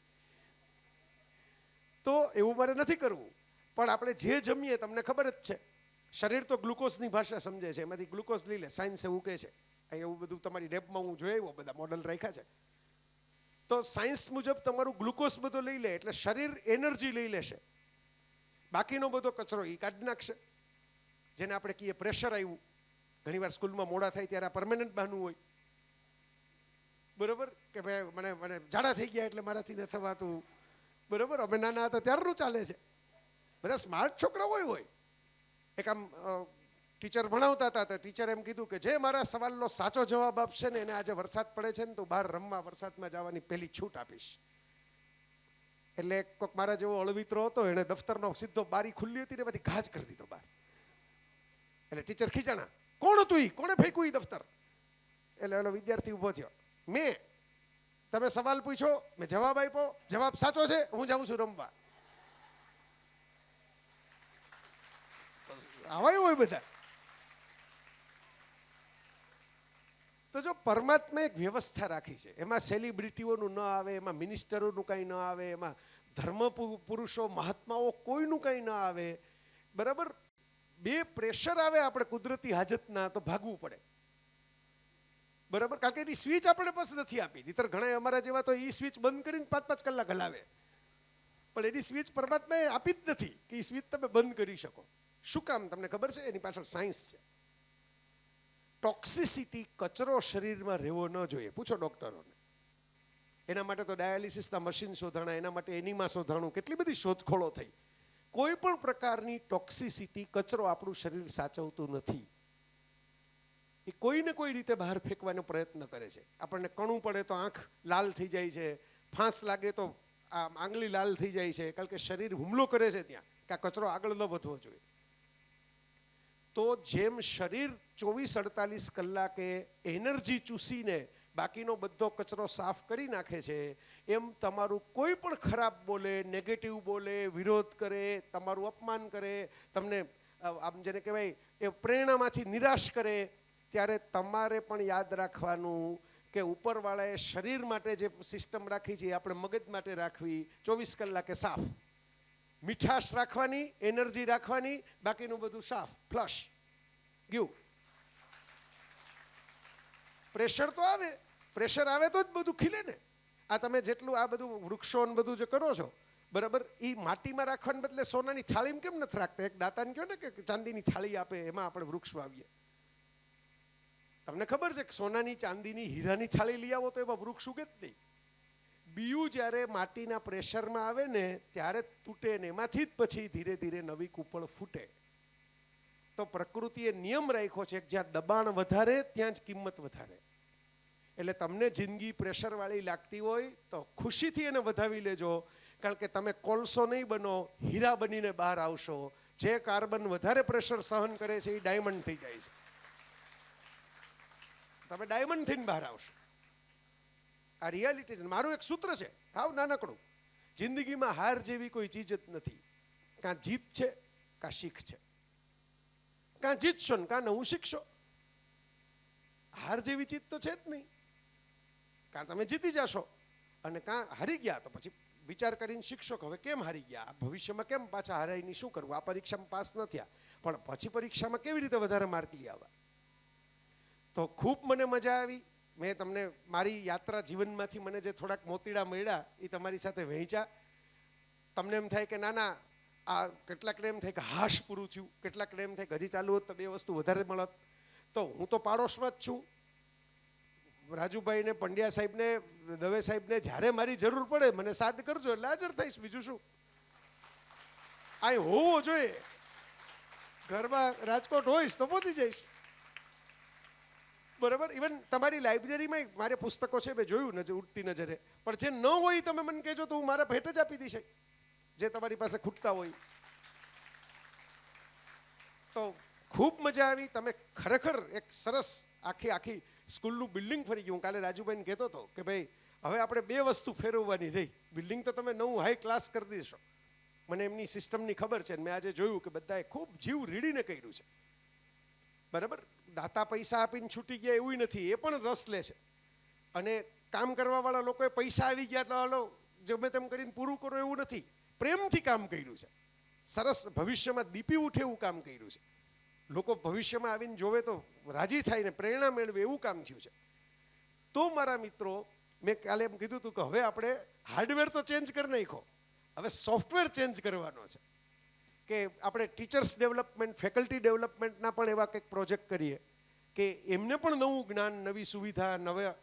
Speaker 2: તો એવું મારે નથી કરવું. પણ આપણે જે જમીએ તમને ખબર જ છે, શરીર તો ગ્લુકોઝની ભાષા સમજે છે, એમાંથી ગ્લુકોઝ લઈ લે. સાયન્સ એવું કહે છે. અહીં એવું બધું તમારી લેબમાં હું જોઈ આવ્યો, બધા મોડલ રાખ્યા છે. તો સાયન્સ મુજબ તમારું ગ્લુકોઝ બધો લઈ લે એટલે શરીર એનર્જી લઈ લેશે, બાકીનો બધો કચરો એ કાઢી નાખશે. જેને આપણે કહીએ પ્રેશર આવ્યું. ઘણીવાર સ્કૂલમાં મોડા થાય ત્યારે આ પરમેનન્ટ બહાનું હોય, બરોબર, કે ભાઈ મને ઝાડા થઈ ગયા એટલે મારાથી ન થવાતું, બરોબર. અમે નાના હતા ત્યારનું ચાલે છે. બધા સ્માર્ટ છોકરાઓ હોય. એક આમ ટીચર ભણાવતા હતા તો ટીચર એમ કીધું કે જે મારા સવાલનો સાચો જવાબ આપશે ને એને આજે વરસાદ પડે છે ને તો બહાર રમવા વરસાદમાં જવાની પહેલી છૂટ આપીશ. એટલે કોઈક મારા જેવો અળવિત્રો હતો, એને દફતરનો સીધો બારી ખુલ્લી હતી ને એમાંથી ઘા જ કરી દીધો બહાર. એટલે ટીચર ખીજાણા, કોણ હતું ઈ, કોણે ફેંક્યું ઈ દફતર? એટલે એનો વિદ્યાર્થી ઊભો થયો, મેં. તમે સવાલ પૂછ્યો, મેં જવાબ આપ્યો, જવાબ સાચો છે, હું જાઉં છું રમવા. આવા હોય બધા. તો જો પરમાત્મા એક વ્યવસ્થા રાખી છે, એમાં સેલિબ્રિટીઓનું ન આવે, એમાં મિનિસ્ટરોનું કંઈ ન આવે, એમાં ધર્મ પુરુષો મહાત્માઓ કોઈનું કંઈ ન આવે, બરાબર. બે પ્રેશર આવે આપણે કુદરતી હાજતના તો ભાગવું પડે, બરાબર. કારણ કે એની સ્વિચ આપણે પાસે નથી આપી. નહીતર ઘણા અમારા જેવા તો એ સ્વિચ બંધ કરીને 5-5 કલાક હલાવે, પણ એની સ્વિચ પરમાત્માએ આપી જ નથી કે એ સ્વિચ તમે બંધ કરી શકો. શું કામ તમને ખબર છે? એની પાછળ સાયન્સ છે. ટોક્સિસિટી, કચરો શરીરમાં રહેવો ન જોઈએ. પૂછો ડોક્ટરોને. એના માટે તો ડાયાલિસિસના મશીન શોધાણા, એના માટે એનીમાં શોધાણું, કેટલી બધી શોધખોળો થઈ. કોઈ પણ પ્રકારની ટોક્સિસિટી, કચરો આપણું શરીર સાચવતું નથી. એ કોઈને કોઈ રીતે બહાર ફેંકવાનો પ્રયત્ન કરે છે. આપણને કણું પડે તો આંખ લાલ થઈ જાય છે, ફાંસ લાગે તો આંગળી લાલ થઈ જાય છે, કારણ કે શરીર હુમલો કરે છે ત્યાં કે આ કચરો આગળ ન વધવો જોઈએ. તો જેમ શરીર 24-48 કલાકે એનર્જી ચૂસીને બાકીનો બધો કચરો સાફ કરી નાખે છે, એમ તમારું કોઈ પણ ખરાબ બોલે, નેગેટિવ બોલે, વિરોધ કરે, તમારું અપમાન કરે, તમને આમ જેને કહેવાય એ પ્રેરણામાંથી નિરાશ કરે, ત્યારે તમારે પણ યાદ રાખવાનું કે ઉપરવાળાએ શરીર માટે જે સિસ્ટમ રાખી છે એ આપણે મગજ માટે રાખવી. 24 કલાકે સાફ. મીઠાશ રાખવાની, એનર્જી રાખવાની, બાકીનું બધું સાફ, ફ્લશ ગયું. પ્રેશર તો આવે, પ્રેશર આવે તો જ બધું ખીલે ને. આ તમે જેટલું આ બધું વૃક્ષો ને બધું જે કરો છો, બરાબર, એ માટીમાં રાખવાને બદલે સોનાની થાળીમાં કેમ નથી રાખતા? એક દાતાને કહો ને કે ચાંદીની થાળી આપે, એમાં આપણે વૃક્ષ વાવીએ. તમને ખબર છે કે સોનાની, ચાંદીની, હીરાની થાળી લઈ આવો તો એમાં વૃક્ષ ઉગે જ નહીં. બીયું જ્યારે માટીના પ્રેશરમાં આવે ને ત્યારે તૂટે ને એમાંથી જ પછી ધીરે ધીરે નવી કૂપળ ફૂટે. તો પ્રકૃતિએ નિયમ રાખ્યો છે કે જ્યાં દબાણ વધારે ત્યાં જ કિંમત વધારે. એટલે તમને જિંદગી પ્રેશરવાળી લાગતી હોય તો ખુશીથી એને વધાવી લેજો, કારણ કે તમે કોલસો નહીં બનો, હીરા બનીને બહાર આવશો. જે કાર્બન વધારે પ્રેશર સહન કરે છે એ ડાયમંડ થઈ જાય છે. તમે ડાયમંડ થઈને બહાર આવશો. આ રિયાલિટી છે. મારું એક સૂત્ર છે, હાવ નાનકડું, જિંદગીમાં હાર જેવી કોઈ ચીજ જ નથી. કાં જીત છે કાં શીખ છે. કાં જીતશો ને કાં નવું શીખશો. હાર જેવી ચીજ તો છે જ નહીં. કાં તમે જીતી જશો અને કાં હારી ગયા તો પછી વિચાર કરીને શીખશો કે હવે કેમ હારી ગયા, ભવિષ્યમાં કેમ પાછા હારાઈને શું કરવું. આ પરીક્ષામાં પાસ ન થયા પણ પછી પરીક્ષામાં કેવી રીતે વધારે માર્ક લઈ આવવા. તો ખૂબ મને મજા આવી. મેં તમને મારી યાત્રા જીવનમાંથી મને જે થોડાક મોતીડા મળ્યા એ તમારી સાથે વહેંચ્યા. તમને એમ થાય કે ના ના, આ કેટલાકને એમ થાય કે હાશ પૂરું થયું, કેટલાકને એમ થાય કે હજી ચાલુ હોત તો બે વસ્તુ વધારે મળત. તો હું તો પાડોશમાં જ છું. રાજુભાઈને, પંડ્યા સાહેબને, દવે સાહેબને જ્યારે મારી જરૂર પડે મને સાદ કરજો એટલે હાજર થઈશ. બીજું શું, આ હોવો જોઈએ. ઘરમાં રાજકોટ હોઈશ તો પહોંચી જઈશ, બરાબર. ઇવન તમારી લાઇબ્રેરીમાં મારે પુસ્તકો છે, મેં જોયું નજર ઉઠતી નજરે, પણ જે ન હોય તમે મને કહેજો તો હું મારા ભેટ જ આપી દઈશ, જે તમારી પાસે ખૂટતા હોય. તો ખૂબ મજા આવી. તમે ખરેખર એક સરસ આખી સ્કૂલનું બિલ્ડિંગ ફરી ગયું. કાલે રાજુભાઈને કહેતો હતો કે ભાઈ હવે આપણે બે વસ્તુ ફેરવવાની રહી. બિલ્ડિંગ તો તમે નવું હાઈ ક્લાસ કરી દેશો, મને એમની સિસ્ટમની ખબર છે. મેં આજે જોયું કે બધાએ ખૂબ જીવ રીડીને કર્યું છે. બરાબર. દાતા પૈસા આપીને છૂટી ગયા એવું નથી, એ પણ રસ લે છે. અને કામ કરવાવાળા લોકોએ પૈસા આવી ગયા તો હાલો ગમે તેમ કરીને પૂરું કરો એવું નથી, પ્રેમથી કામ કર્યું છે. સરસ ભવિષ્યમાં દીપી ઉઠે એવું કામ કર્યું છે. લોકો ભવિષ્યમાં આવીને જોવે તો રાજી થાય ને પ્રેરણા મેળવે એવું કામ થયું છે. તો મારા મિત્રો, મેં કાલે એમ કીધું હતું કે હવે આપણે હાર્ડવેર તો ચેન્જ કરી નાખો, હવે સોફ્ટવેર ચેન્જ કરવાનો છે. કે આપણે ટીચર્સ ડેવલપમેન્ટ, ફેકલ્ટી ડેવલપમેન્ટના પણ એવા કંઈક પ્રોજેક્ટ કરીએ કે એમને પણ નવું જ્ઞાન, નવી સુવિધા, નવા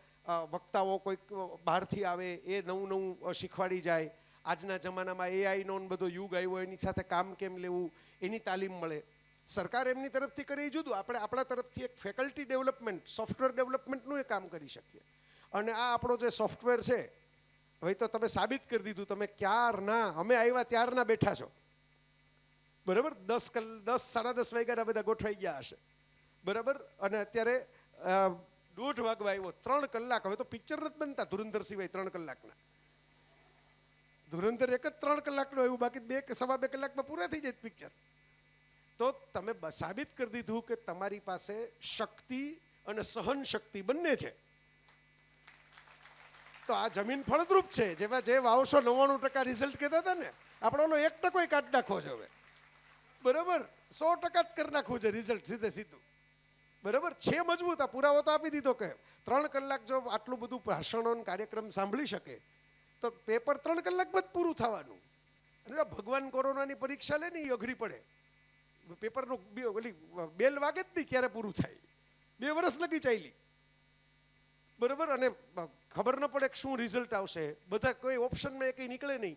Speaker 2: વક્તાઓ કોઈક બહારથી આવે એ નવું નવું શીખવાડી જાય. આજના જમાનામાં એઆઈનો બધો યુગ આવ્યો, એની સાથે કામ કેમ લેવું એની તાલીમ મળે. સરકાર એમની તરફથી કરે એ જુદું, આપણે આપણા તરફથી એક ફેકલ્ટી ડેવલપમેન્ટ, સોફ્ટવેર ડેવલપમેન્ટનું એ કામ કરી શકીએ. અને આ આપણો જે સોફ્ટવેર છે, હવે તો તમે સાબિત કરી દીધું, તમે ક્યારના, અમે આવ્યા ત્યારના બેઠા છો. બરાબર. 10-10:30 વાગ્યા બધા ગોઠવાઈ ગયા હશે. બરાબર. અને અત્યારે 1:30 વાગવા આવ્યો, 3 કલાક. હવે તો પિક્ચર નથી બનતા ધુરંધર સિવાય 3 કલાકના. ધુરંધર એક જ 3 કલાકનો આવ્યું, બાકી 2-2.5 કલાકમાં પૂરા થઈ જાય પિક્ચર. તો તમે સાબિત કરી દીધું કે તમારી પાસે શક્તિ અને સહન શક્તિ બંને છે. તો આ જમીન ફળદ્રુપ છે. જેવા જે વાવશો 99% રિઝલ્ટ કહેતા હતા ને, આપણો 1% કાઢી નાખો છે હવે. બરાબર. 100% જ કરી નાખવું છે રિઝલ્ટ સીધું. બરાબર છે. મજબૂત. આ પુરાવો તો આપી દીધો કે 3 કલાક જો આટલું બધું ભાષણો કાર્યક્રમ સાંભળી શકે તો પેપર 3 કલાકમાં જ પૂરું થવાનું. અને ભગવાન કોરોનાની પરીક્ષા લે ને એ અઘરી પડે. પેપરનું ઓલી બેલ વાગે જ નહીં ક્યારે પૂરું થાય. 2 વર્ષ લગી ચાલી. બરાબર. અને ખબર ન પડે કે શું રિઝલ્ટ આવશે. બધા કોઈ ઓપ્શનમાં કંઈ નીકળે નહીં.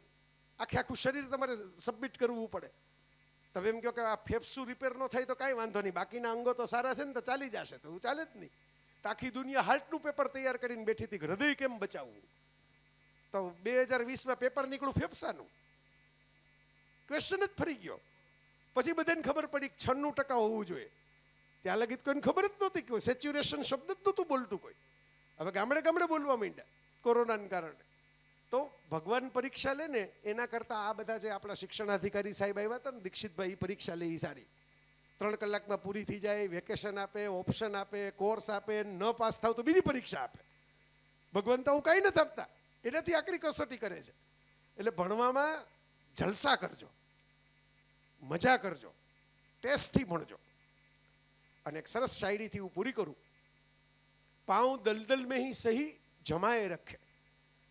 Speaker 2: આખું શરીર તમારે સબમિટ કરવું પડે. તમે એમ કહો કે આ ફેફસું રિપેર ન થાય તો કાંઈ વાંધો નહીં, બાકીના અંગો તો સારા છે ને તો ચાલી જશે. તો એવું ચાલે જ નહીં. તો આખી દુનિયા હાર્ટનું પેપર તૈયાર કરીને બેઠી હતી, હૃદય કેમ બચાવવું. તો 2020માં પેપર નીકળ્યું ફેફસાનું. ક્વેશ્ચન જ ફરી ગયો. પછી બધાને ખબર પડી કે 96% હોવું જોઈએ. ત્યાં લગી કોઈને ખબર જ નહોતી કે સેચ્યુરેશન શબ્દ જ નહોતું બોલતું કોઈ. હવે ગામડે ગામડે બોલવા માંડ્યા કોરોનાને કારણે. તો ભગવાન પરીક્ષા લે ને એના કરતાં આ બધા જે આપણા શિક્ષણાધિકારી સાહેબ આવ્યા હતા ને, દીક્ષિતભાઈ, પરીક્ષા લે એ સારી. 3 કલાકમાં પૂરી થઈ જાય, વેકેશન આપે, ઓપ્શન આપે, કોર્સ આપે, ન પાસ થાવ તો બીજી પરીક્ષા આપે. ભગવાન તો હું કાંઈ નથી આપતા, એનાથી આકરી કસોટી કરે છે. એટલે ભણવામાં જલસા કરજો, મજા કરજો, ટેસ્ટથી ભણજો. અને એક સરસ શાયરીથી હું પૂરી કરું. પાઉં દલદલ મેં હી સહી જમાએ રખે.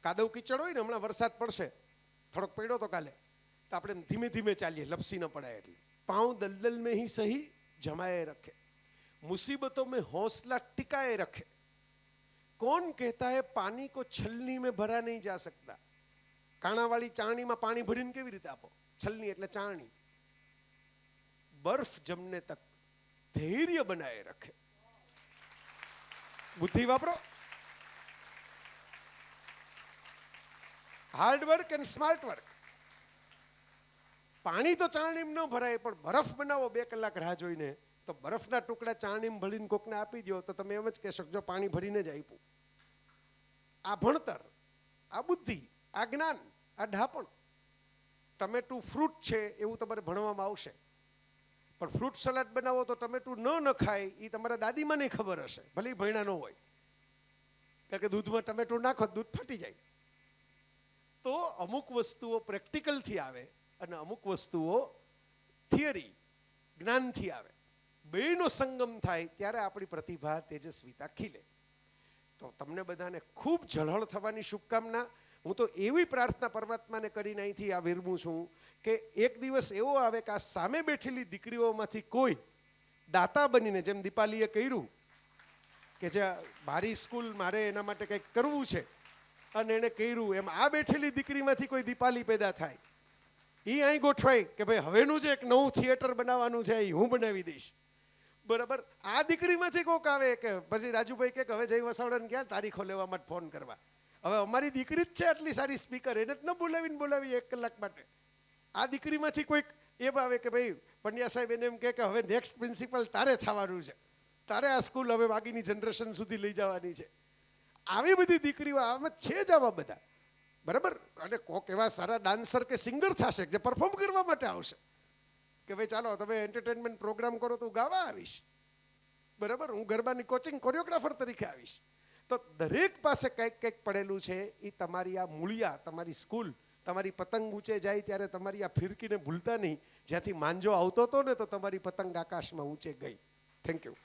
Speaker 2: કાદવ કીચડ હોય ને, હમણાં વરસાદ પડશે, થોડોક પડ્યો તો કાલે, તો આપણે ધીમે ધીમે ચાલીએ, લપસી ન પડાય એટલે. પાઉં દલદલ મેં હી સહી જમાએ રખે, મુસીબતોं में हौसला टिकाए रखे. कौन कहता है पानी को छलनी में भरा नहीं जा सकता. કાણાવાળી ચાણીમાં પાણી ભરીને કેવી રીતે આપો? છલની એટલે ચાણી. બર્ફ જમને તક ધૈર્ય બનાએ રખે. બુદ્ધિ વાપરો. Hard work and smart work. પાણી તો ચાણીમાં ન ભરાય, પણ બરફ બનાવો 2 કલાક રાહ જોઈને, તો બરફના ટુકડા ચાણીમાં ભરીને કોકને આપી દો તો તમે એમ જ કહેશો કે જો પાણી ભરીને જ આપ્યું. આ ભણતર, આ બુદ્ધિ, આ જ્ઞાન, આ ઢાપણ. ટમેટું ફ્રૂટ છે એવું તમારે ભણવામાં આવશે, પણ ફ્રૂટ સલાડ બનાવો તો ટમેટું ન ખાય એ તમારા દાદીમાને ખબર હશે, ભલે ભણ્યા ન હોય. કારણ કે દૂધમાં ટમેટું નાખો દૂધ ફાટી જાય. તો અમુક વસ્તુઓ પ્રેક્ટિકલથી આવે અને અમુક વસ્તુઓ થિયરી, જ્ઞાનથી આવે. બેયનો સંગમ થાય ત્યારે આપણી પ્રતિભા, તેજસ્વીતા ખીલે. તો તમને બધાને ખૂબ ઝળહળ થવાની શુભકામના. હું તો એવી પ્રાર્થના પરમાત્માને કરીને અહીંથી આ વિરમું છું કે એક દિવસ એવો આવે કે આ સામે બેઠેલી દીકરીઓમાંથી કોઈ દાતા બનીને, જેમ દીપાલીએ કર્યું કે જે મારી સ્કૂલ, મારે એના માટે કંઈક કરવું છે અને એણે કર્યું, એમ આ બેઠેલી દીકરીમાંથી કોઈ દીપાલી પેદા થાય. એ અહીં ગોઠવાય કે ભાઈ હવેનું જે એક નવું થિયેટર બનાવવાનું છે એ હું બનાવી દઈશ. બરાબર. આ દીકરીમાંથી કોક આવે કે પછી રાજુભાઈ કે હવે જય વસાવડાને ક્યાં તારીખો લેવા માટે ફોન કરવા. હવે અમારી દીકરી જ છે આટલી સારી સ્પીકર, એને જ ન બોલાવી 1 કલાક માટે. આ દીકરીમાંથી કોઈક એમ આવે કે ભાઈ પંડ્યા સાહેબ એને એમ કે હવે નેક્સ્ટ પ્રિન્સિપલ તારે થવાનું છે, તારે આ સ્કૂલ હવે બાકીની જનરેશન સુધી લઈ જવાની છે. આવી બધી દીકરીઓ આમાં છે જ આવા બધા. બરાબર. અને કોક એવા સારા ડાન્સર કે સિંગર થશે જે પરફોર્મ કરવા માટે આવશે કે ભાઈ ચાલો તમે એન્ટરટેનમેન્ટ પ્રોગ્રામ કરો તો ગાવા આવીશ. બરાબર, હું ગરબાની કોચિંગ કોરિયોગ્રાફર તરીકે આવીશ. તો દરેક પાસે કંઈક કંઈક પડેલું છે. એ તમારી આ મૂળિયા, તમારી સ્કૂલ, તમારી પતંગ ઊંચે જાય ત્યારે તમારી આ ફિરકીને ભૂલતા નહીં. જ્યાંથી માંજો આવતો હતો ને તો તમારી પતંગ આકાશમાં ઊંચે ગઈ. Thank you.